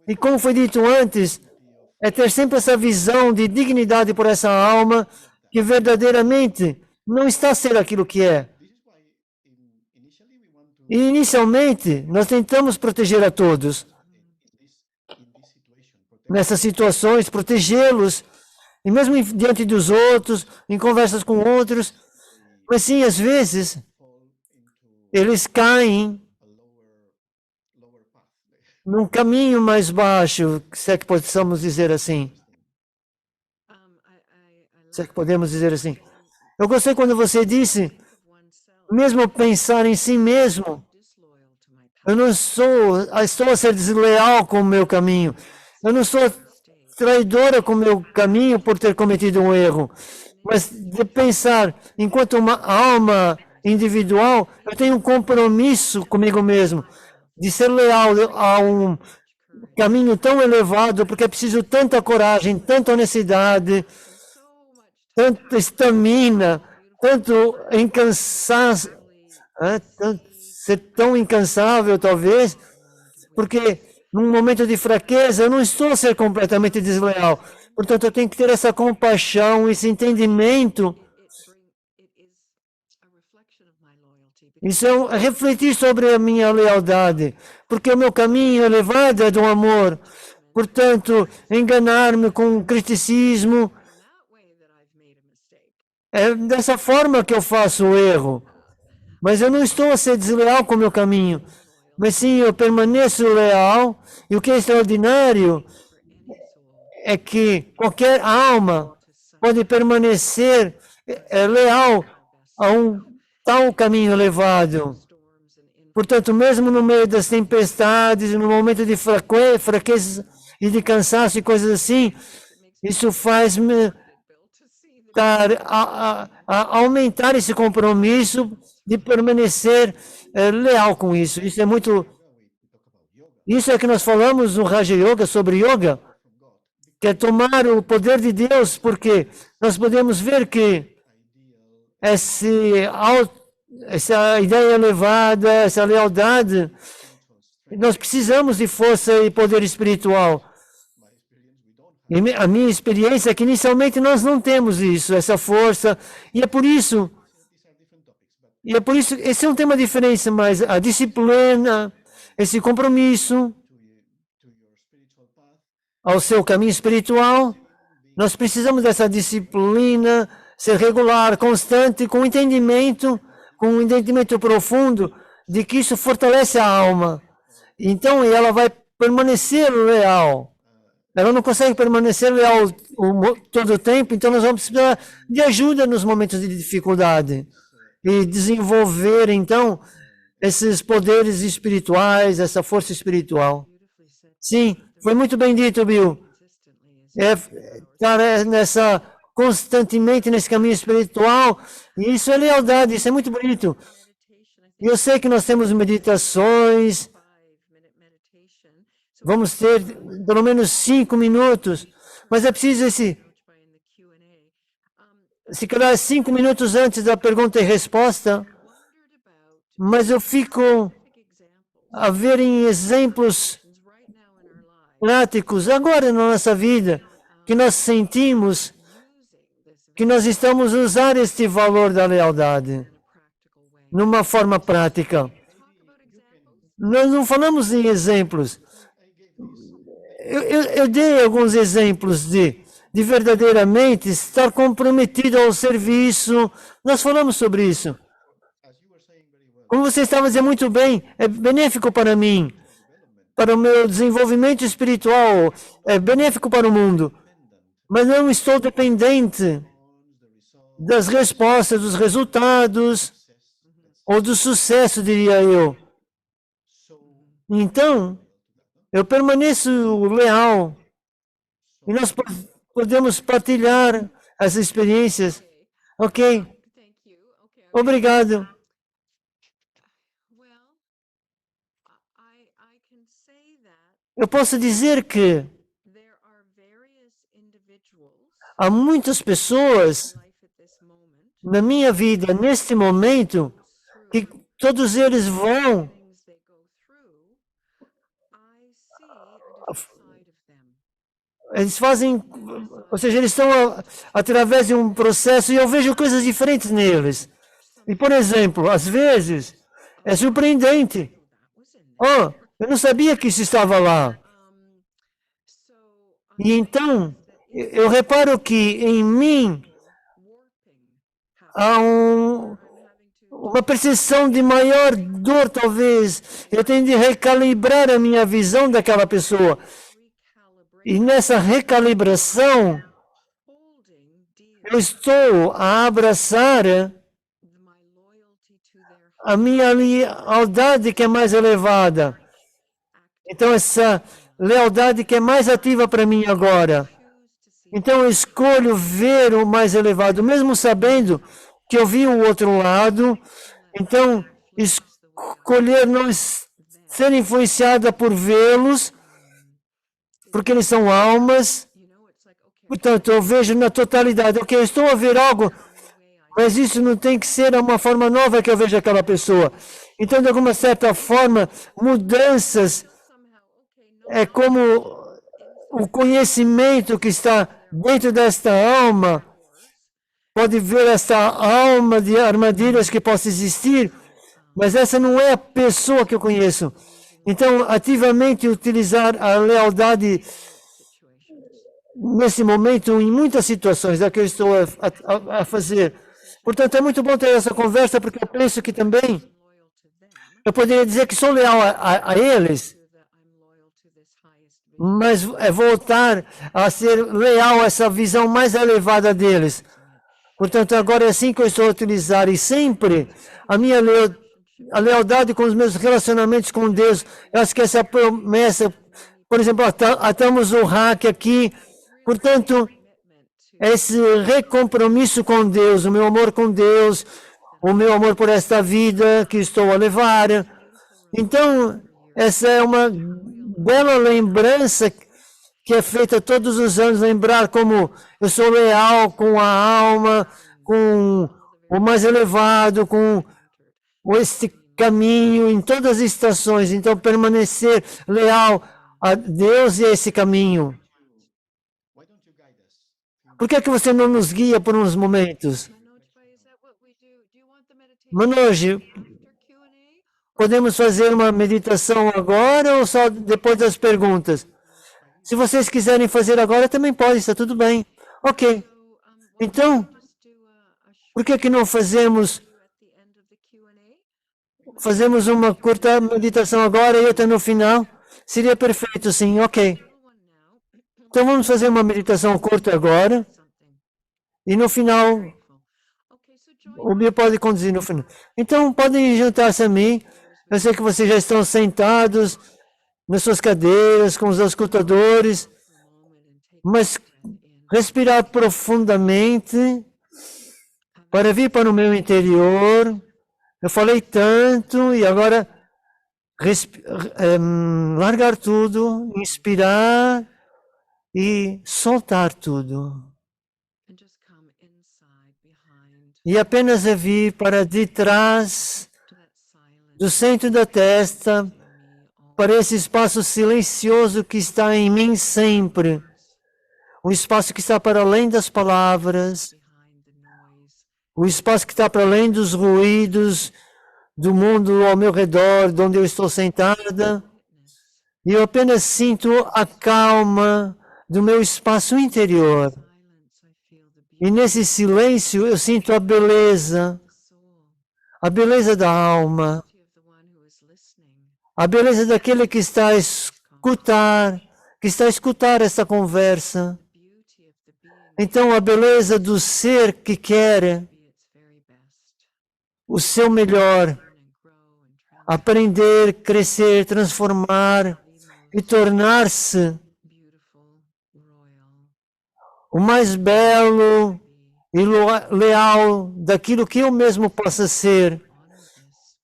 E como foi dito antes, é ter sempre essa visão de dignidade por essa alma que verdadeiramente não está a ser aquilo que é. E inicialmente, nós tentamos proteger a todos. Nessas situações, protegê-los, e mesmo diante dos outros, em conversas com outros, mas sim, às vezes, eles caem num caminho mais baixo, se é que possamos dizer assim. Se é que podemos dizer assim. Eu gostei quando você disse, mesmo pensar em si mesmo, eu não estou a ser desleal com o meu caminho. Eu não sou traidora com o meu caminho por ter cometido um erro. Mas de pensar, enquanto uma alma individual, eu tenho um compromisso comigo mesmo de ser leal a um caminho tão elevado, porque é preciso tanta coragem, tanta honestidade, tanta estamina, tanto incansável, ser tão incansável talvez, porque num momento de fraqueza eu não estou a ser completamente desleal. Portanto, eu tenho que ter essa compaixão, esse entendimento. Isso é refletir sobre a minha lealdade, porque o meu caminho elevado é do amor. Portanto, enganar-me com criticismo, é dessa forma que eu faço o erro. Mas eu não estou a ser desleal com o meu caminho, mas sim eu permaneço leal. E o que é extraordinário é que qualquer alma pode permanecer leal a um tal caminho elevado. Portanto, mesmo no meio das tempestades, no momento de fraqueza e de cansaço e coisas assim, isso faz-me aumentar esse compromisso de permanecer leal com isso. Isso é muito... Isso é que nós falamos no Raja Yoga, sobre yoga, que é tomar o poder de Deus, porque nós podemos ver que essa ideia elevada, essa lealdade, nós precisamos de força e poder espiritual. E a minha experiência é que inicialmente nós não temos isso, essa força, e é por isso, esse é um tema diferente, mas a disciplina, esse compromisso ao seu caminho espiritual, nós precisamos dessa disciplina, ser regular, constante, com um entendimento profundo de que isso fortalece a alma. Então, ela vai permanecer leal. Ela não consegue permanecer leal todo o tempo, então nós vamos precisar de ajuda nos momentos de dificuldade. E desenvolver, então, esses poderes espirituais, essa força espiritual. Sim, foi muito bem dito, Bill. Estar constantemente nesse caminho espiritual, e isso é lealdade, isso é muito bonito. E eu sei que nós temos meditações, vamos ter pelo menos 5 minutos, mas é preciso se calhar 5 minutos antes da pergunta e resposta, mas eu fico a ver em exemplos práticos agora na nossa vida, que nós sentimos que nós estamos usando este valor da lealdade numa forma prática. Nós não falamos em exemplos. Eu dei alguns exemplos de verdadeiramente estar comprometido ao serviço. Nós falamos sobre isso. Como você estava dizendo muito bem, é benéfico para mim, para o meu desenvolvimento espiritual, é benéfico para o mundo. Mas não estou dependente das respostas, dos resultados, ou do sucesso, diria eu. Então, eu permaneço leal. E nós podemos partilhar as experiências. Ok? Obrigado. Eu posso dizer que há muitas pessoas na minha vida, neste momento, que todos eles vão eles fazem, ou seja, eles estão através de um processo e eu vejo coisas diferentes neles. E, por exemplo, às vezes, é surpreendente. Oh, eu não sabia que isso estava lá. E então, eu reparo que em mim há uma percepção de maior dor, talvez. Eu tenho de recalibrar a minha visão daquela pessoa. E nessa recalibração, eu estou a abraçar a minha lealdade que é mais elevada. Então, essa lealdade que é mais ativa para mim agora. Então, eu escolho ver o mais elevado, mesmo sabendo que eu vi o outro lado. Então, escolher não ser influenciada por vê-los, porque eles são almas. Portanto, eu vejo na totalidade. Ok, eu estou a ver algo, mas isso não tem que ser uma forma nova que eu vejo aquela pessoa. Então, de alguma certa forma, mudanças é como o conhecimento que está dentro desta alma. Pode ver essa alma de armadilhas que possa existir, mas essa não é a pessoa que eu conheço. Então, ativamente utilizar a lealdade nesse momento, em muitas situações, é o que eu estou a fazer. Portanto, é muito bom ter essa conversa, porque eu penso que também eu poderia dizer que sou leal a eles, mas é voltar a ser leal a essa visão mais elevada deles. Portanto, agora é assim que eu estou a utilizar, e sempre a minha lealdade com os meus relacionamentos com Deus. Eu acho que essa promessa, por exemplo, atamos o hack aqui, portanto, esse recompromisso com Deus, o meu amor com Deus, o meu amor por esta vida que estou a levar. Então, essa é uma bela lembrança que é feita todos os anos, lembrar como eu sou leal com a alma, com o mais elevado, com este caminho em todas as estações. Então, permanecer leal a Deus e a esse caminho. Por que você não nos guia por uns momentos? Manoj, podemos fazer uma meditação agora ou só depois das perguntas? Se vocês quiserem fazer agora, também pode, está tudo bem. Ok. Então, Por que não fazemos uma curta meditação agora e outra no final? Seria perfeito, sim, ok. Então vamos fazer uma meditação curta agora e no final o Bia pode conduzir no final. Então podem juntar-se a mim. Eu sei que vocês já estão sentados nas suas cadeiras com os escutadores, mas respirar profundamente para vir para o meu interior. Eu falei tanto e agora largar tudo, inspirar e soltar tudo. E apenas vir para de trás do centro da testa, para esse espaço silencioso que está em mim sempre. Um espaço que está para além das palavras, o espaço que está para além dos ruídos do mundo ao meu redor, de onde eu estou sentada. E eu apenas sinto a calma do meu espaço interior. E nesse silêncio eu sinto a beleza da alma, a beleza daquele que está a escutar essa conversa. Então a beleza do ser que quer o seu melhor, aprender, crescer, transformar e tornar-se o mais belo e leal daquilo que eu mesmo possa ser.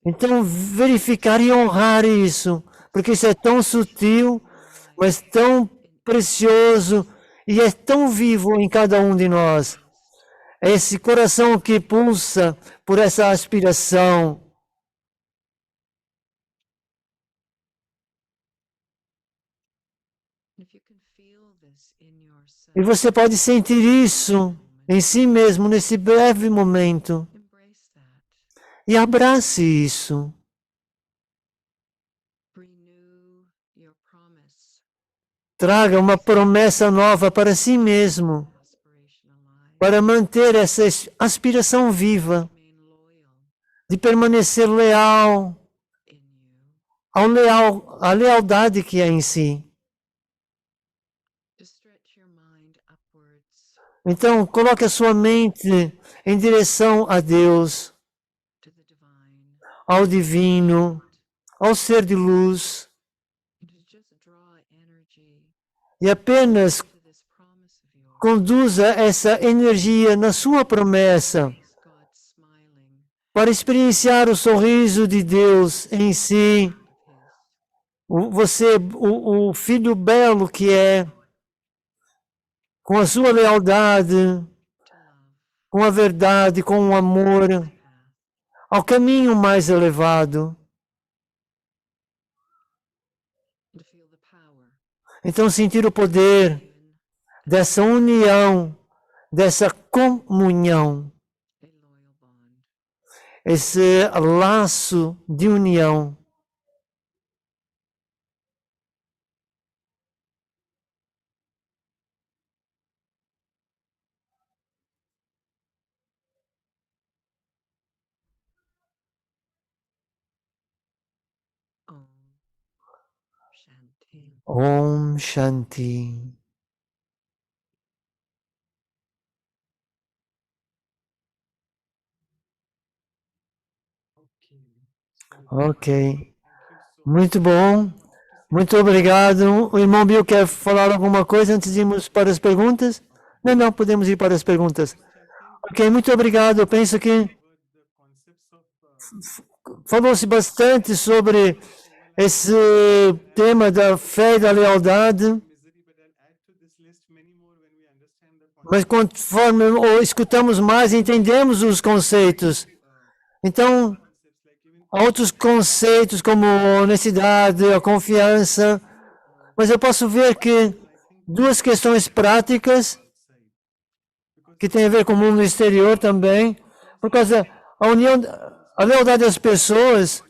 Então, verificar e honrar isso, porque isso é tão sutil, mas tão precioso e é tão vivo em cada um de nós. É esse coração que pulsa por essa aspiração. E você pode sentir isso em si mesmo, nesse breve momento. E abrace isso. Traga uma promessa nova para si mesmo, para manter essa aspiração viva, de permanecer leal à lealdade que é em si. Então, coloque a sua mente em direção a Deus, ao divino, ao ser de luz, e apenas conduza essa energia na sua promessa para experienciar o sorriso de Deus em si. Você, o filho belo que é, com a sua lealdade, com a verdade, com o amor, ao caminho mais elevado. Então, sentir o poder dessa união, dessa comunhão, esse laço de união. Om Shanti. Ok. Muito bom. Muito obrigado. O irmão Bill quer falar alguma coisa antes de irmos para as perguntas? Não, podemos ir para as perguntas. Ok, muito obrigado. Eu penso que falou-se bastante sobre esse tema da fé e da lealdade, mas conforme escutamos mais, entendemos os conceitos. Então, há outros conceitos como a honestidade, a confiança, mas eu posso ver que duas questões práticas que têm a ver com o mundo exterior também, por causa da união, a lealdade das pessoas.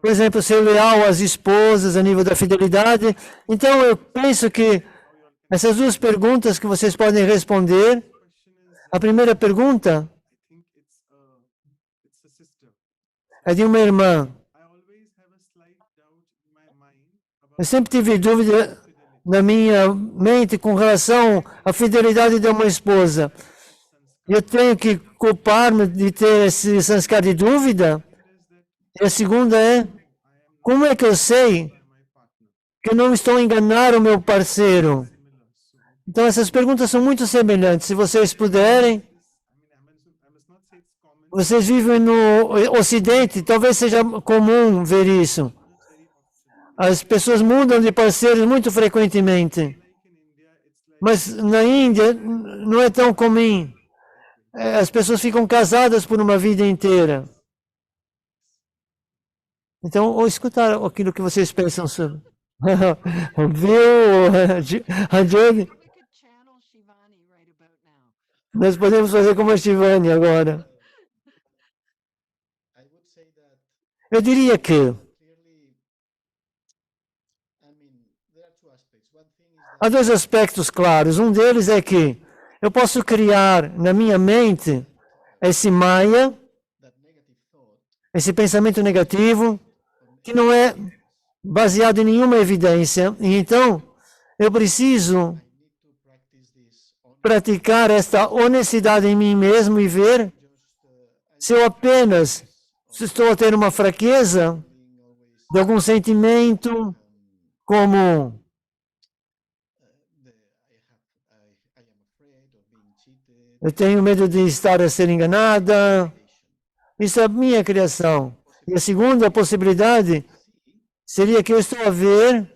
Por exemplo, ser leal às esposas a nível da fidelidade. Então, eu penso que essas duas perguntas que vocês podem responder, A primeira pergunta é de uma irmã. Eu sempre tive dúvida na minha mente com relação à fidelidade de uma esposa. Eu tenho que culpar-me de ter esse sanskar de dúvida? E a segunda é, como é que eu sei que eu não estou a enganar o meu parceiro? Então, essas perguntas são muito semelhantes. Se vocês puderem, vocês vivem no Ocidente, talvez seja comum ver isso. As pessoas mudam de parceiros muito frequentemente. Mas na Índia não é tão comum. As pessoas ficam casadas por uma vida inteira. Então, ou escutar aquilo que vocês pensam sobre. Viu, Anjali? Nós podemos fazer como a Shivani agora. Eu diria que há dois aspectos claros. Um deles é que eu posso criar na minha mente esse Maya, esse pensamento negativo, que não é baseado em nenhuma evidência. E então, eu preciso praticar esta honestidade em mim mesmo e ver se eu apenas estou a ter uma fraqueza de algum sentimento, como eu tenho medo de estar a ser enganada. Isso é a minha criação. E a segunda possibilidade seria que eu estou a ver,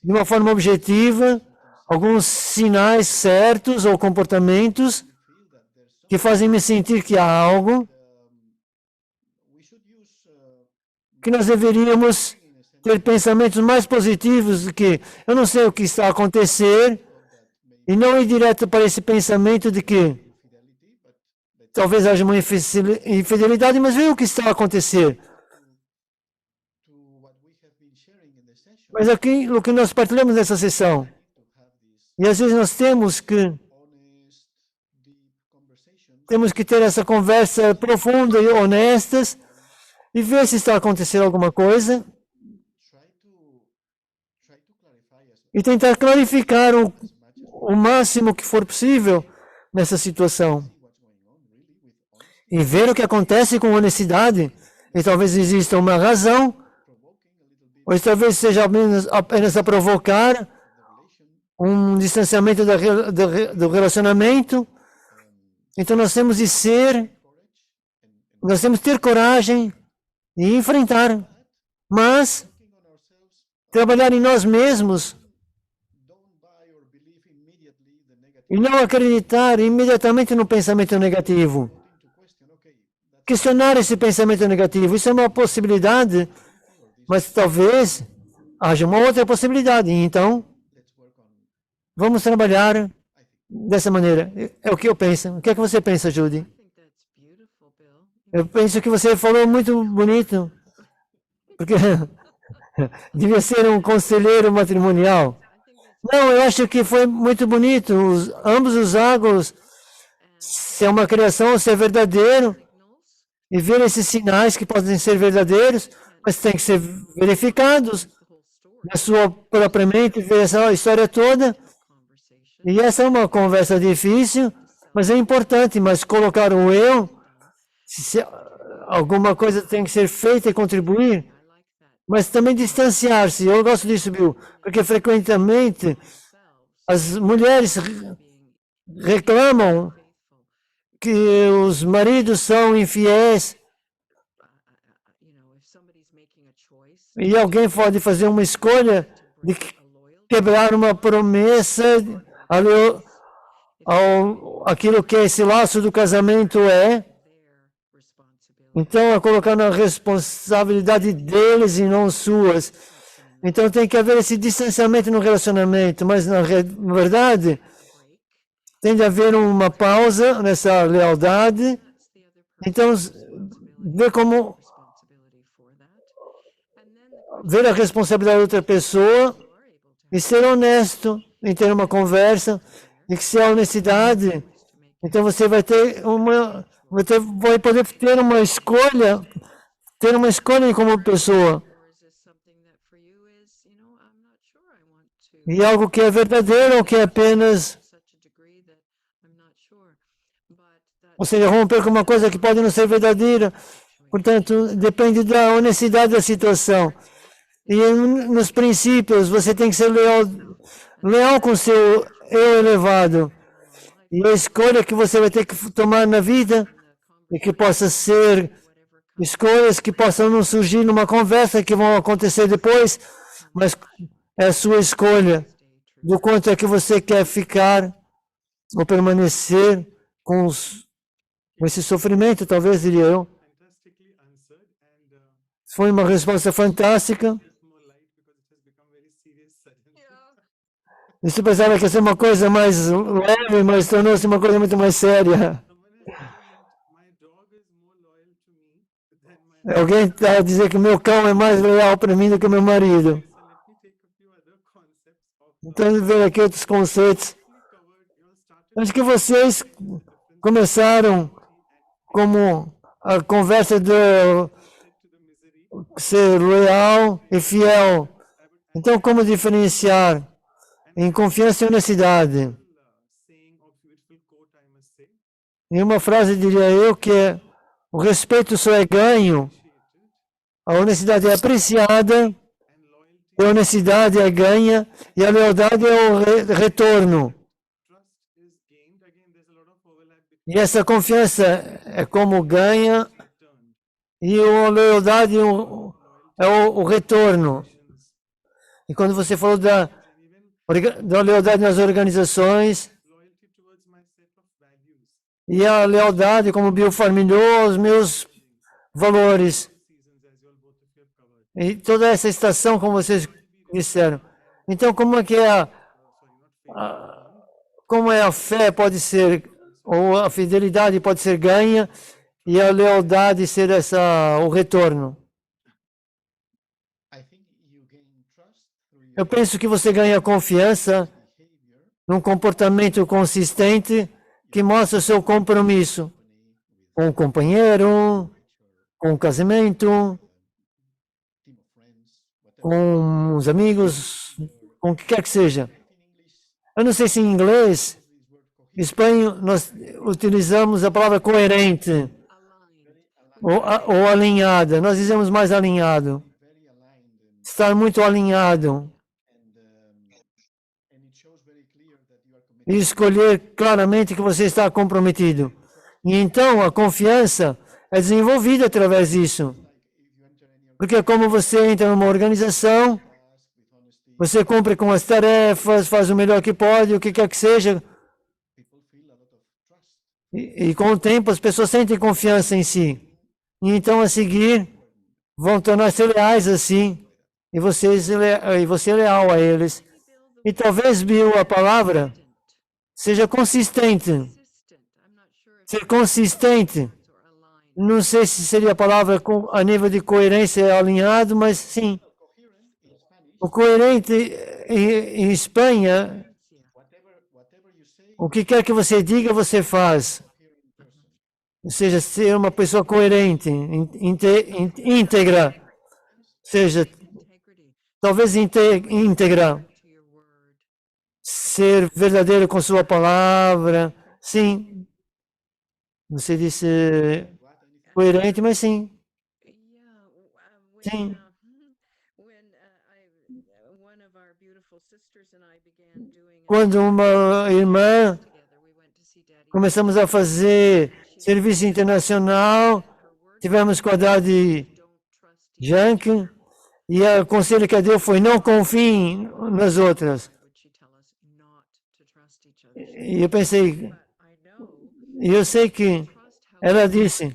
de uma forma objetiva, alguns sinais certos ou comportamentos que fazem me sentir que há algo que nós deveríamos ter pensamentos mais positivos do que eu não sei o que está a acontecer e não ir direto para esse pensamento de que talvez haja uma infidelidade, mas veja o que está a acontecer. Mas aquilo que nós partilhamos nessa sessão, e às vezes nós temos que ter essa conversa profunda e honestas e ver se está acontecendo alguma coisa e tentar clarificar o máximo que for possível nessa situação. E ver o que acontece com honestidade. E talvez exista uma razão, ou talvez seja apenas a provocar um distanciamento do relacionamento. Então nós temos de ter coragem e enfrentar. Mas trabalhar em nós mesmos e não acreditar imediatamente no pensamento negativo. Questionar esse pensamento negativo, isso é uma possibilidade, mas talvez haja uma outra possibilidade. Então, vamos trabalhar dessa maneira. É o que eu penso. O que é que você pensa, Judy? Eu penso que você falou muito bonito, porque devia ser um conselheiro matrimonial. Não, eu acho que foi muito bonito. Ambos os ângulos, se é uma criação, se é verdadeiro, e ver esses sinais que podem ser verdadeiros, mas têm que ser verificados na sua própria mente, ver essa história toda. E essa é uma conversa difícil, mas é importante. Mas colocar o eu, se alguma coisa tem que ser feita e contribuir, mas também distanciar-se. Eu gosto disso, Bill, porque frequentemente as mulheres reclamam que os maridos são infiéis e alguém pode fazer uma escolha de quebrar uma promessa aquilo que esse laço do casamento é. Então, é colocar na responsabilidade deles e não suas. Então, tem que haver esse distanciamento no relacionamento, mas na verdade tem de haver uma pausa nessa lealdade. Então, ver a responsabilidade da outra pessoa e ser honesto em ter uma conversa e que se a honestidade Então você vai vai poder ter uma escolha como pessoa. E algo que é verdadeiro ou que é apenas, ou seja, romper com uma coisa que pode não ser verdadeira. Portanto, depende da honestidade da situação. E nos princípios, você tem que ser leal com seu eu elevado. E a escolha que você vai ter que tomar na vida, e que possa ser escolhas que possam não surgir numa conversa, que vão acontecer depois, mas é a sua escolha do quanto é que você quer ficar ou permanecer com esse sofrimento, talvez, diria eu. Foi uma resposta fantástica. Isso pensava que ia ser uma coisa mais leve, mas tornou-se uma coisa muito mais séria. Alguém está a dizer que meu cão é mais leal para mim do que meu marido. Então, ver aqui outros conceitos. Acho que vocês começaram como a conversa de ser leal e fiel. Então, como diferenciar em confiança e honestidade? Em uma frase, diria eu, que o respeito só é ganho, a honestidade é apreciada, a honestidade é ganha e a lealdade é o retorno. E essa confiança é como ganha e a lealdade é o retorno. E quando você falou da lealdade nas organizações, e a lealdade, como Bill falou, os meus valores. E toda essa estação, como vocês disseram. Então, como é que como é a fé pode ser, ou a fidelidade pode ser ganha, e a lealdade ser o retorno? Eu penso que você ganha confiança num comportamento consistente que mostra o seu compromisso com o companheiro, com o casamento, com os amigos, com o que quer que seja. Eu não sei se em inglês, em espanhol, nós utilizamos a palavra coerente ou alinhada. Nós dizemos mais alinhado. Estar muito alinhado. E escolher claramente que você está comprometido. E então a confiança é desenvolvida através disso. Porque como você entra numa organização, você cumpre com as tarefas, faz o melhor que pode, o que quer que seja. E com o tempo as pessoas sentem confiança em si. E então a seguir vão tornar-se leais assim. E você é leal a eles. E talvez, Bill, a palavra seja consistente. Ser consistente. Não sei se seria a palavra a nível de coerência alinhado, mas sim. O coerente em Espanha, o que quer que você diga, você faz. Ou seja, ser uma pessoa coerente, íntegra. Ou seja, talvez íntegra. Ser verdadeiro com sua palavra. Sim. Você disse coerente, mas sim. Sim. Quando uma irmã começamos a fazer serviço internacional, tivemos com a Dade Junk, e o conselho que ela deu foi: não confiem nas outras. E eu pensei, e eu sei que ela disse: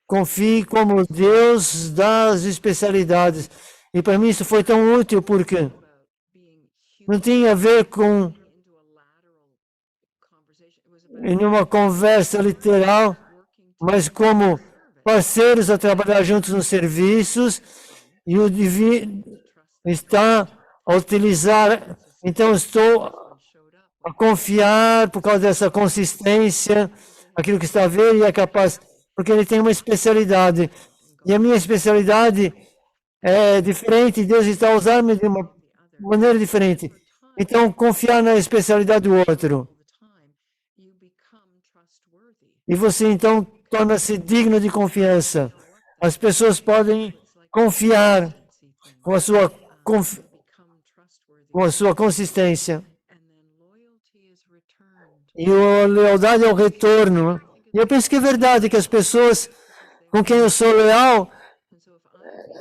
confie como Deus dá as especialidades. E para mim isso foi tão útil, porque não tinha a ver com em uma conversa literal, mas como parceiros a trabalhar juntos nos serviços, e o divino está a utilizar. Então estou a confiar por causa dessa consistência, aquilo que está a ver e é capaz, porque ele tem uma especialidade. E a minha especialidade é diferente, Deus está a usar-me de uma maneira diferente. Então, confiar na especialidade do outro. E você, então, torna-se digno de confiança. As pessoas podem confiar com a sua, com a sua consistência. E a lealdade é o retorno. E eu penso que é verdade que as pessoas com quem eu sou leal,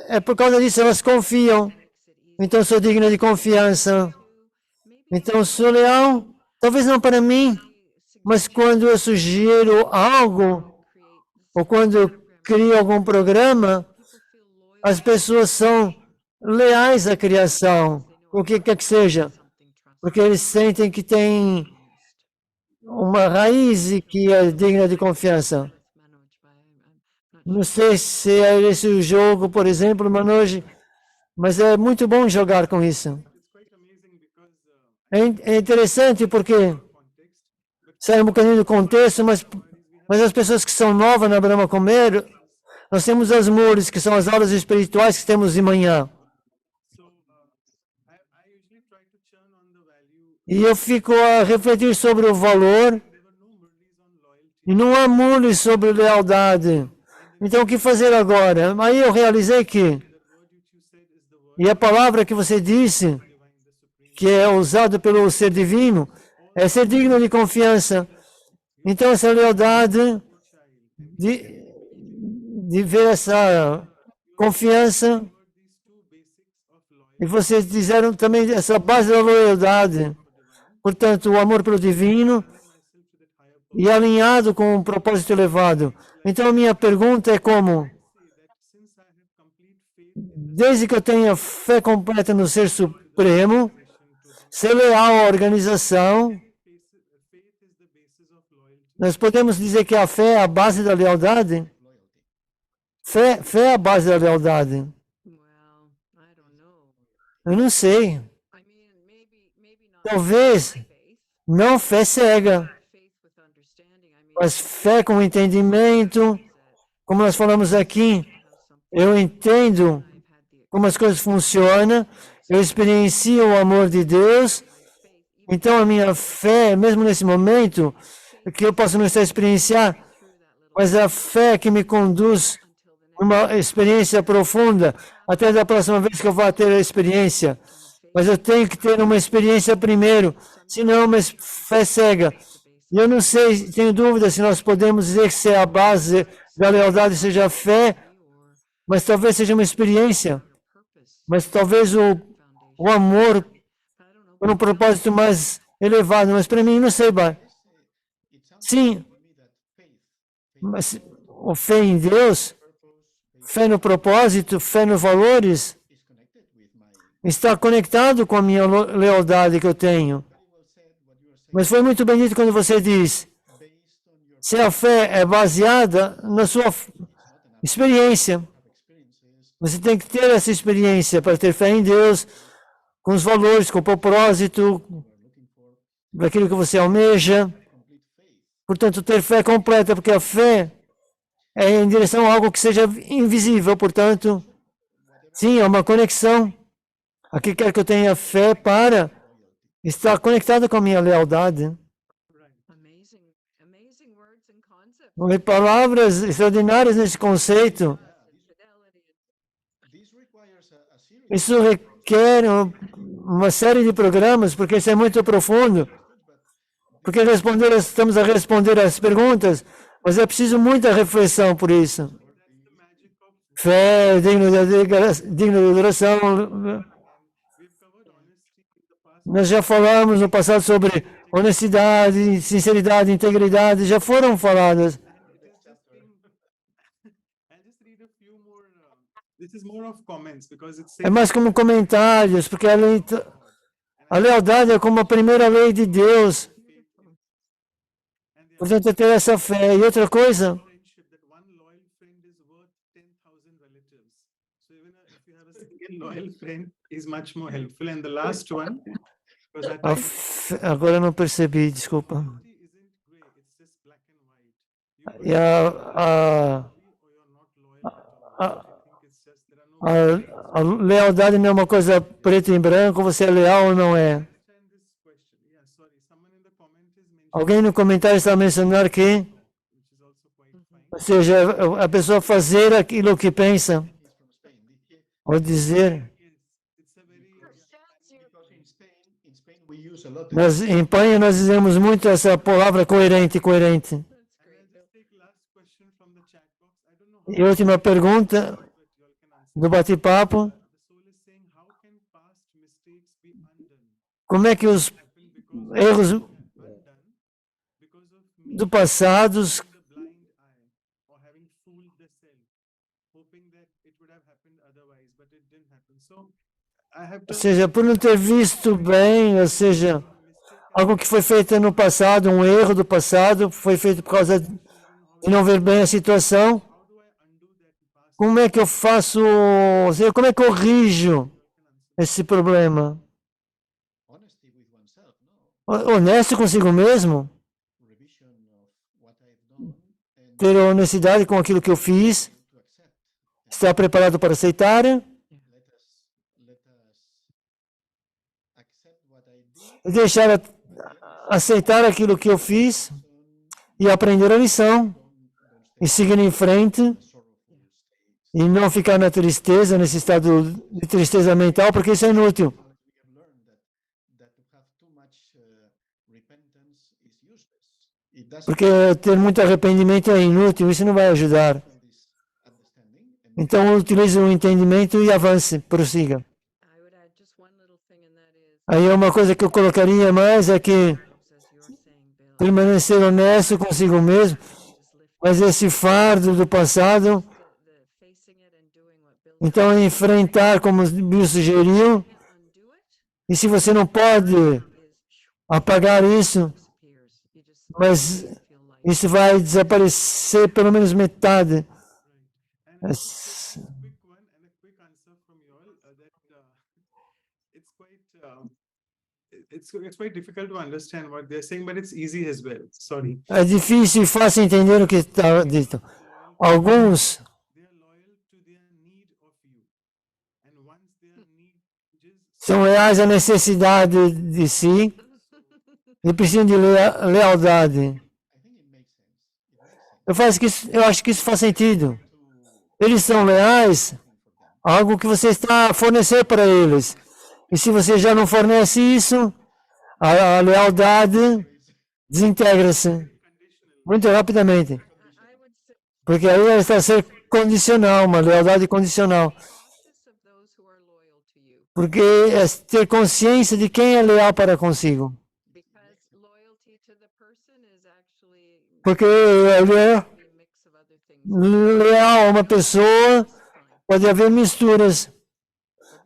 é por causa disso, elas confiam. Então, eu sou digno de confiança. Então, eu sou leal, talvez não para mim, mas quando eu sugiro algo, ou quando eu crio algum programa, as pessoas são leais à criação, o que quer que seja, porque eles sentem que tem uma raiz que é digna de confiança. Não sei se é esse o jogo, por exemplo, Manoj, mas é muito bom jogar com isso. É interessante porque sai um bocadinho do contexto, mas as pessoas que são novas na Brahma Comer, nós temos as mules, que são as aulas espirituais que temos de manhã. E eu fico a refletir sobre o valor, e não há mules sobre lealdade. Então, o que fazer agora? Aí eu realizei que, e a palavra que você disse, que é usada pelo ser divino, é ser digno de confiança. Então, essa lealdade de ver essa confiança, e vocês disseram também essa base da lealdade, portanto, o amor pelo divino e alinhado com um propósito elevado. Então, a minha pergunta é como, desde que eu tenha fé completa no Ser Supremo, ser leal à organização, nós podemos dizer que a fé é a base da lealdade? Fé é a base da lealdade. Eu não sei. Talvez não fé cega, mas fé com entendimento, como nós falamos aqui, eu entendo como as coisas funcionam, eu experiencio o amor de Deus, então a minha fé, mesmo nesse momento, que eu posso não estar experienciar, mas a fé que me conduz a uma experiência profunda, até da próxima vez que eu vou ter a experiência. Mas eu tenho que ter uma experiência primeiro, senão uma fé cega. E eu não sei, tenho dúvida se nós podemos dizer que se a base da lealdade seja a fé, mas talvez seja uma experiência. Mas talvez o amor por um propósito mais elevado. Mas para mim, não sei, sim, mas o fé em Deus, fé no propósito, fé nos valores, está conectado com a minha lealdade que eu tenho. Mas foi muito bem dito quando você diz, se a fé é baseada na sua experiência, você tem que ter essa experiência para ter fé em Deus, com os valores, com o propósito, daquilo que você almeja. Portanto, ter fé completa, porque a fé é em direção a algo que seja invisível. Portanto, sim, é uma conexão. Aqui quer que eu tenha fé para estar conectado com a minha lealdade. E palavras extraordinárias nesse conceito. Isso requer uma série de programas, porque isso é muito profundo. Porque estamos a responder as perguntas, mas é preciso muita reflexão por isso. Fé, digno de adoração. Nós já falamos no passado sobre honestidade, sinceridade, integridade, já foram faladas. É mais como comentários, porque a lealdade é como a primeira lei de Deus. Portanto, é ter essa fé. E outra coisa, a Agora eu não percebi, desculpa. E a lealdade não é uma coisa preto e branco, você é leal ou não é? Alguém no comentário está mencionando que, ou seja, a pessoa fazer aquilo que pensa, ou dizer. Em Espanha nós dizemos muito essa palavra coerente, coerente. E última pergunta do bate-papo. Como é que os erros do passado, ou seja, por não ter visto bem, ou seja, algo que foi feito no passado, um erro do passado, foi feito por causa de não ver bem a situação. Como é que eu faço, ou seja, como é que eu corrijo esse problema? Honesto consigo mesmo? Ter honestidade com aquilo que eu fiz? Estar preparado para aceitar? E deixar aceitar aquilo que eu fiz e aprender a lição e seguir em frente e não ficar na tristeza, nesse estado de tristeza mental, porque isso é inútil. Porque ter muito arrependimento é inútil, isso não vai ajudar. Então utilize o entendimento e avance, prossiga. Aí uma coisa que eu colocaria mais é que permanecer honesto consigo mesmo, mas esse fardo do passado, então enfrentar como o Bill sugeriu, e se você não pode apagar isso, mas isso vai desaparecer pelo menos metade. É difícil e fácil entender o que está dito. Alguns são leais à necessidade de si e precisam de lealdade. Eu acho que isso faz sentido. Eles são leais a algo que você está a fornecer para eles. E se você já não fornece isso, a lealdade desintegra-se muito rapidamente. Porque aí ela está a ser condicional, uma lealdade condicional. Porque é ter consciência de quem é leal para consigo. Porque leal a uma pessoa, pode haver misturas.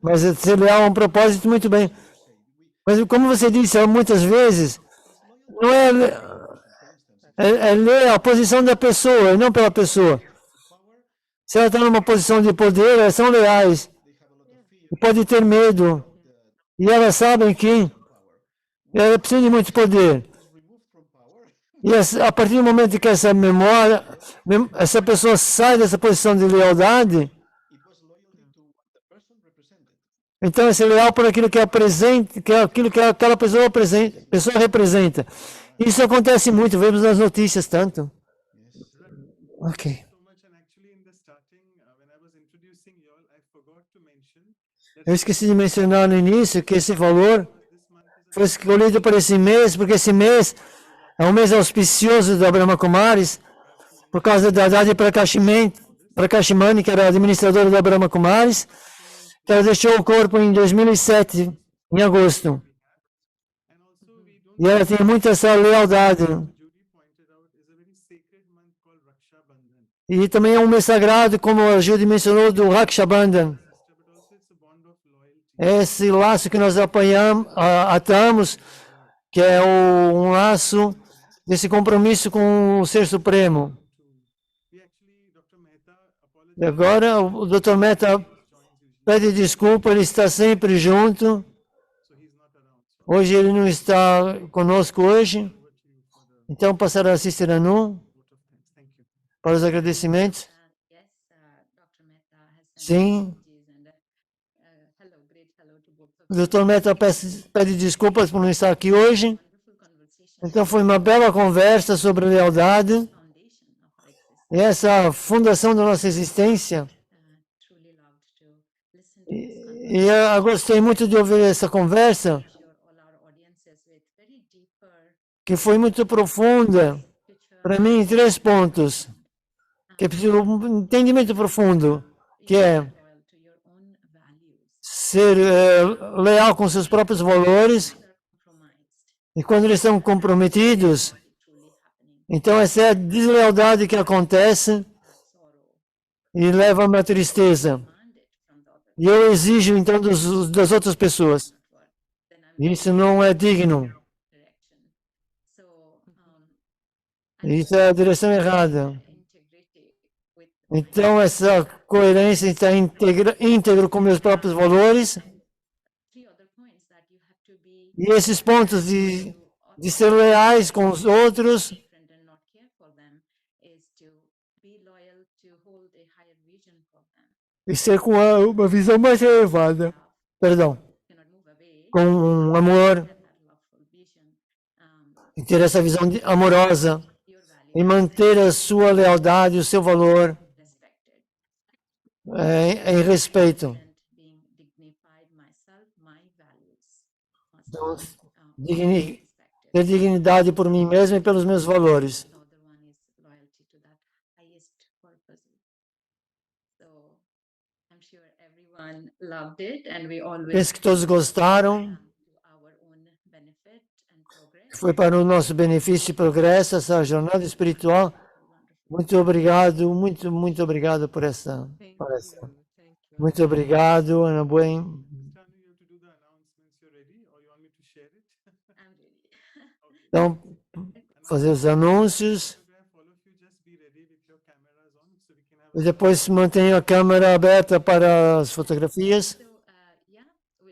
Mas ser leal a um propósito, muito bem. Mas como você disse muitas vezes, não é ler a posição da pessoa, e não pela pessoa. Se ela está numa posição de poder, elas são leais. E pode ter medo. E elas sabem que ela precisa de muito poder. E a partir do momento que essa memória, essa pessoa sai dessa posição de lealdade, então é ser leal por aquilo que é presente, que é aquilo que aquela pessoa representa. Isso acontece muito, vemos nas notícias tanto. Ok. Eu esqueci de mencionar no início que esse valor foi escolhido para esse mês, porque esse mês é um mês auspicioso da Brahma Kumaris, por causa da Dadi Prakashimani, que era administradora da Brahma Kumaris, que ela deixou o corpo em 2007, em agosto. E ela tem muita essa lealdade. E também é um mês sagrado, como a Judy mencionou, do Raksha Bandhan. Esse laço que nós atamos, que é um laço desse compromisso com o Ser Supremo. E agora o Dr. Mehta pede desculpa, ele está sempre junto. Hoje ele não está conosco hoje, então passará a Sister Anu para os agradecimentos. Sim. O Dr. Mehta pede desculpas por não estar aqui hoje. Então foi uma bela conversa sobre lealdade. E essa fundação da nossa existência. E eu gostei muito de ouvir essa conversa, que foi muito profunda, para mim, em 3 pontos, que é preciso um entendimento profundo, que é ser leal com seus próprios valores, e quando eles estão comprometidos, então essa é a deslealdade que acontece e leva a uma tristeza. E eu exijo, então, das outras pessoas. Isso não é digno. Isso é a direção errada. Então, essa coerência está íntegro com meus próprios valores. E esses pontos de ser leais com os outros e ser com uma visão mais elevada. Perdão. Com um amor. E ter essa visão amorosa. E manter a sua lealdade, o seu valor em respeito. Então, ter dignidade por mim mesmo e pelos meus valores. Penso que todos gostaram. Foi para o nosso benefício e progresso essa jornada espiritual. Muito obrigado, muito obrigado por essa palestra. Muito obrigado, Ana Buen. Então, fazer os anúncios. E depois mantenha a câmera aberta para as fotografias.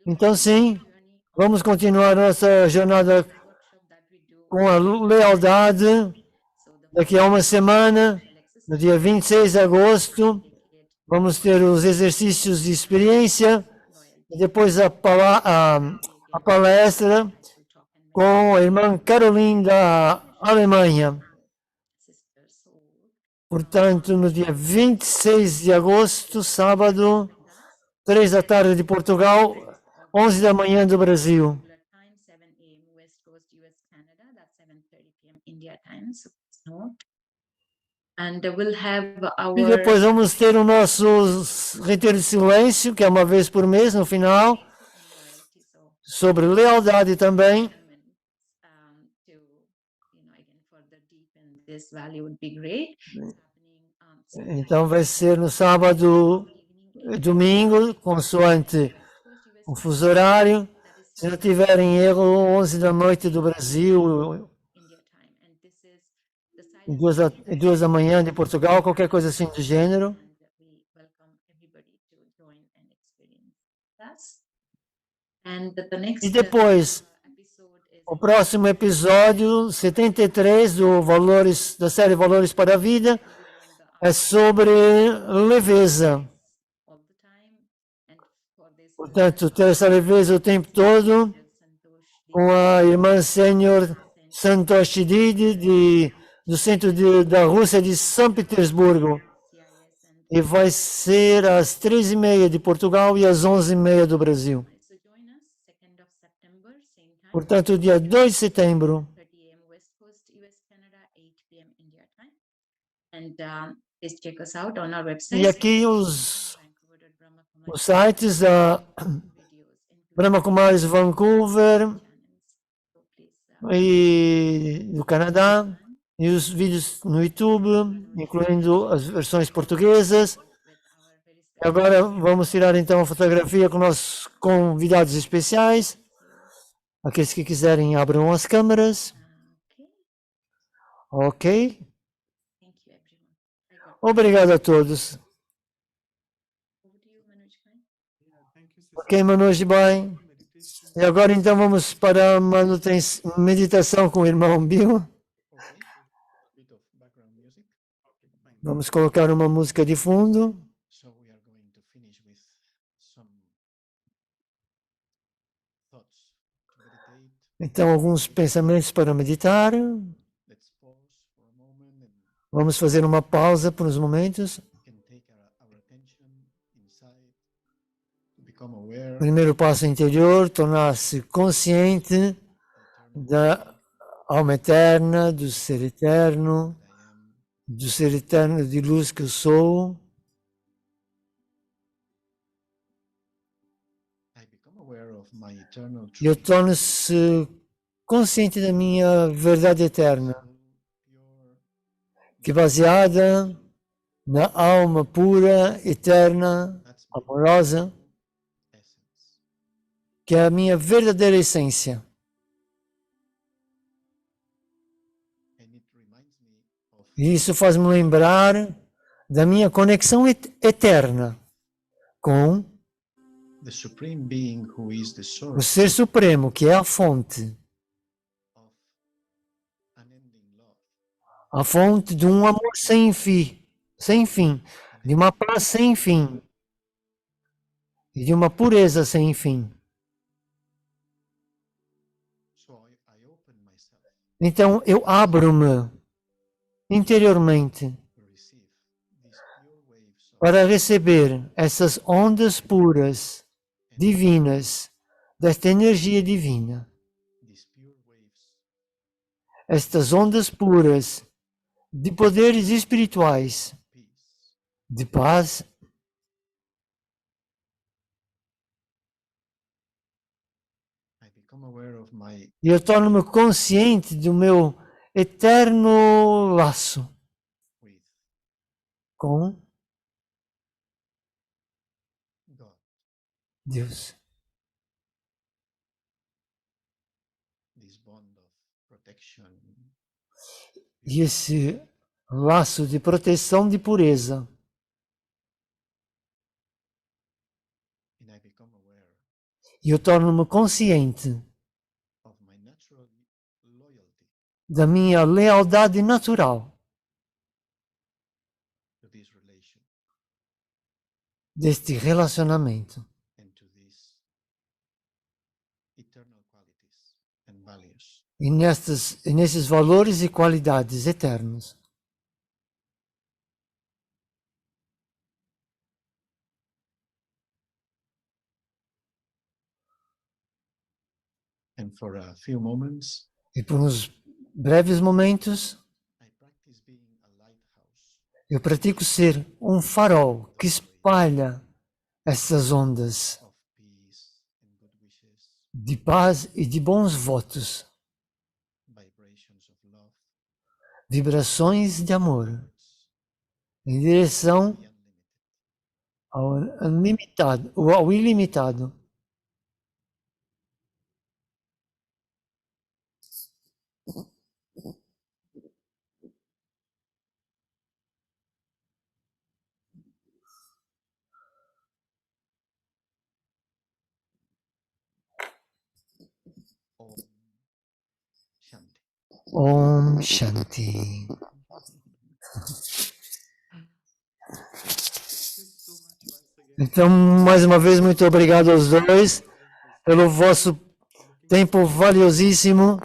Então, sim, vamos continuar nossa jornada com a lealdade. Daqui a uma semana, no dia 26 de agosto, vamos ter os exercícios de experiência e depois a palestra com a irmã Caroline da Alemanha. Portanto, no dia 26 de agosto, sábado, 3 da tarde de Portugal, 11 da manhã do Brasil. E depois vamos ter o nosso retiro de silêncio, que é uma vez por mês, no final, sobre lealdade também. Então vai ser no sábado e domingo, consoante o fuso horário. Se não tiverem erro, 11 da noite do Brasil, e 2 da manhã de Portugal, qualquer coisa assim do gênero. E depois, o próximo episódio, 73, da série Valores para a Vida, é sobre leveza. Portanto, ter essa leveza o tempo todo com a irmã Senhor Santoshi Didi, do centro da Rússia de São Petersburgo. E vai ser às 3h30 de Portugal e às 11h30 do Brasil. Portanto, dia 2 de setembro. E aqui os sites da Brahma Kumaris Vancouver e do Canadá, e os vídeos no YouTube, incluindo as versões portuguesas. Agora vamos tirar então a fotografia com nossos convidados especiais. Aqueles que quiserem abram as câmeras. Ok? Obrigado a todos. Ok, Manoj Bhai. E agora então vamos para a meditação com o irmão Bill. Vamos colocar uma música de fundo. Então, alguns pensamentos para meditar. Vamos fazer uma pausa por uns momentos. Primeiro passo interior, tornar-se consciente da alma eterna, do ser eterno de luz que eu sou. E eu torno-se consciente da minha verdade eterna, que é baseada na alma pura, eterna, amorosa, que é a minha verdadeira essência. E isso faz-me lembrar da minha conexão eterna com o Ser Supremo, que é a fonte de um amor sem fim, de uma paz sem fim e de uma pureza sem fim. Então eu abro-me interiormente para receber essas ondas puras, divinas, desta energia divina. Estas ondas puras de poderes espirituais, de paz. E eu torno-me consciente do meu eterno laço com Deus. E esse laço de proteção de pureza. E eu torno-me consciente da minha lealdade natural deste relacionamento e nesses valores e qualidades eternos. E por uns breves momentos, eu pratico ser um farol que espalha essas ondas de paz e de bons votos, vibrações de amor, em direção ao ilimitado. Om Shanti. Então, mais uma vez, muito obrigado aos dois pelo vosso tempo valiosíssimo.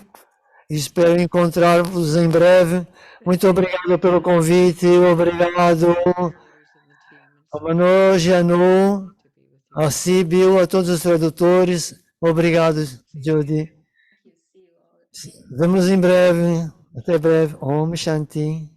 Espero encontrar-vos em breve. Muito obrigado pelo convite. Obrigado a Manoj, a Nu, a Sibyl, a todos os tradutores. Obrigado, Jody. Vemos em breve. Até breve. Om Shanti.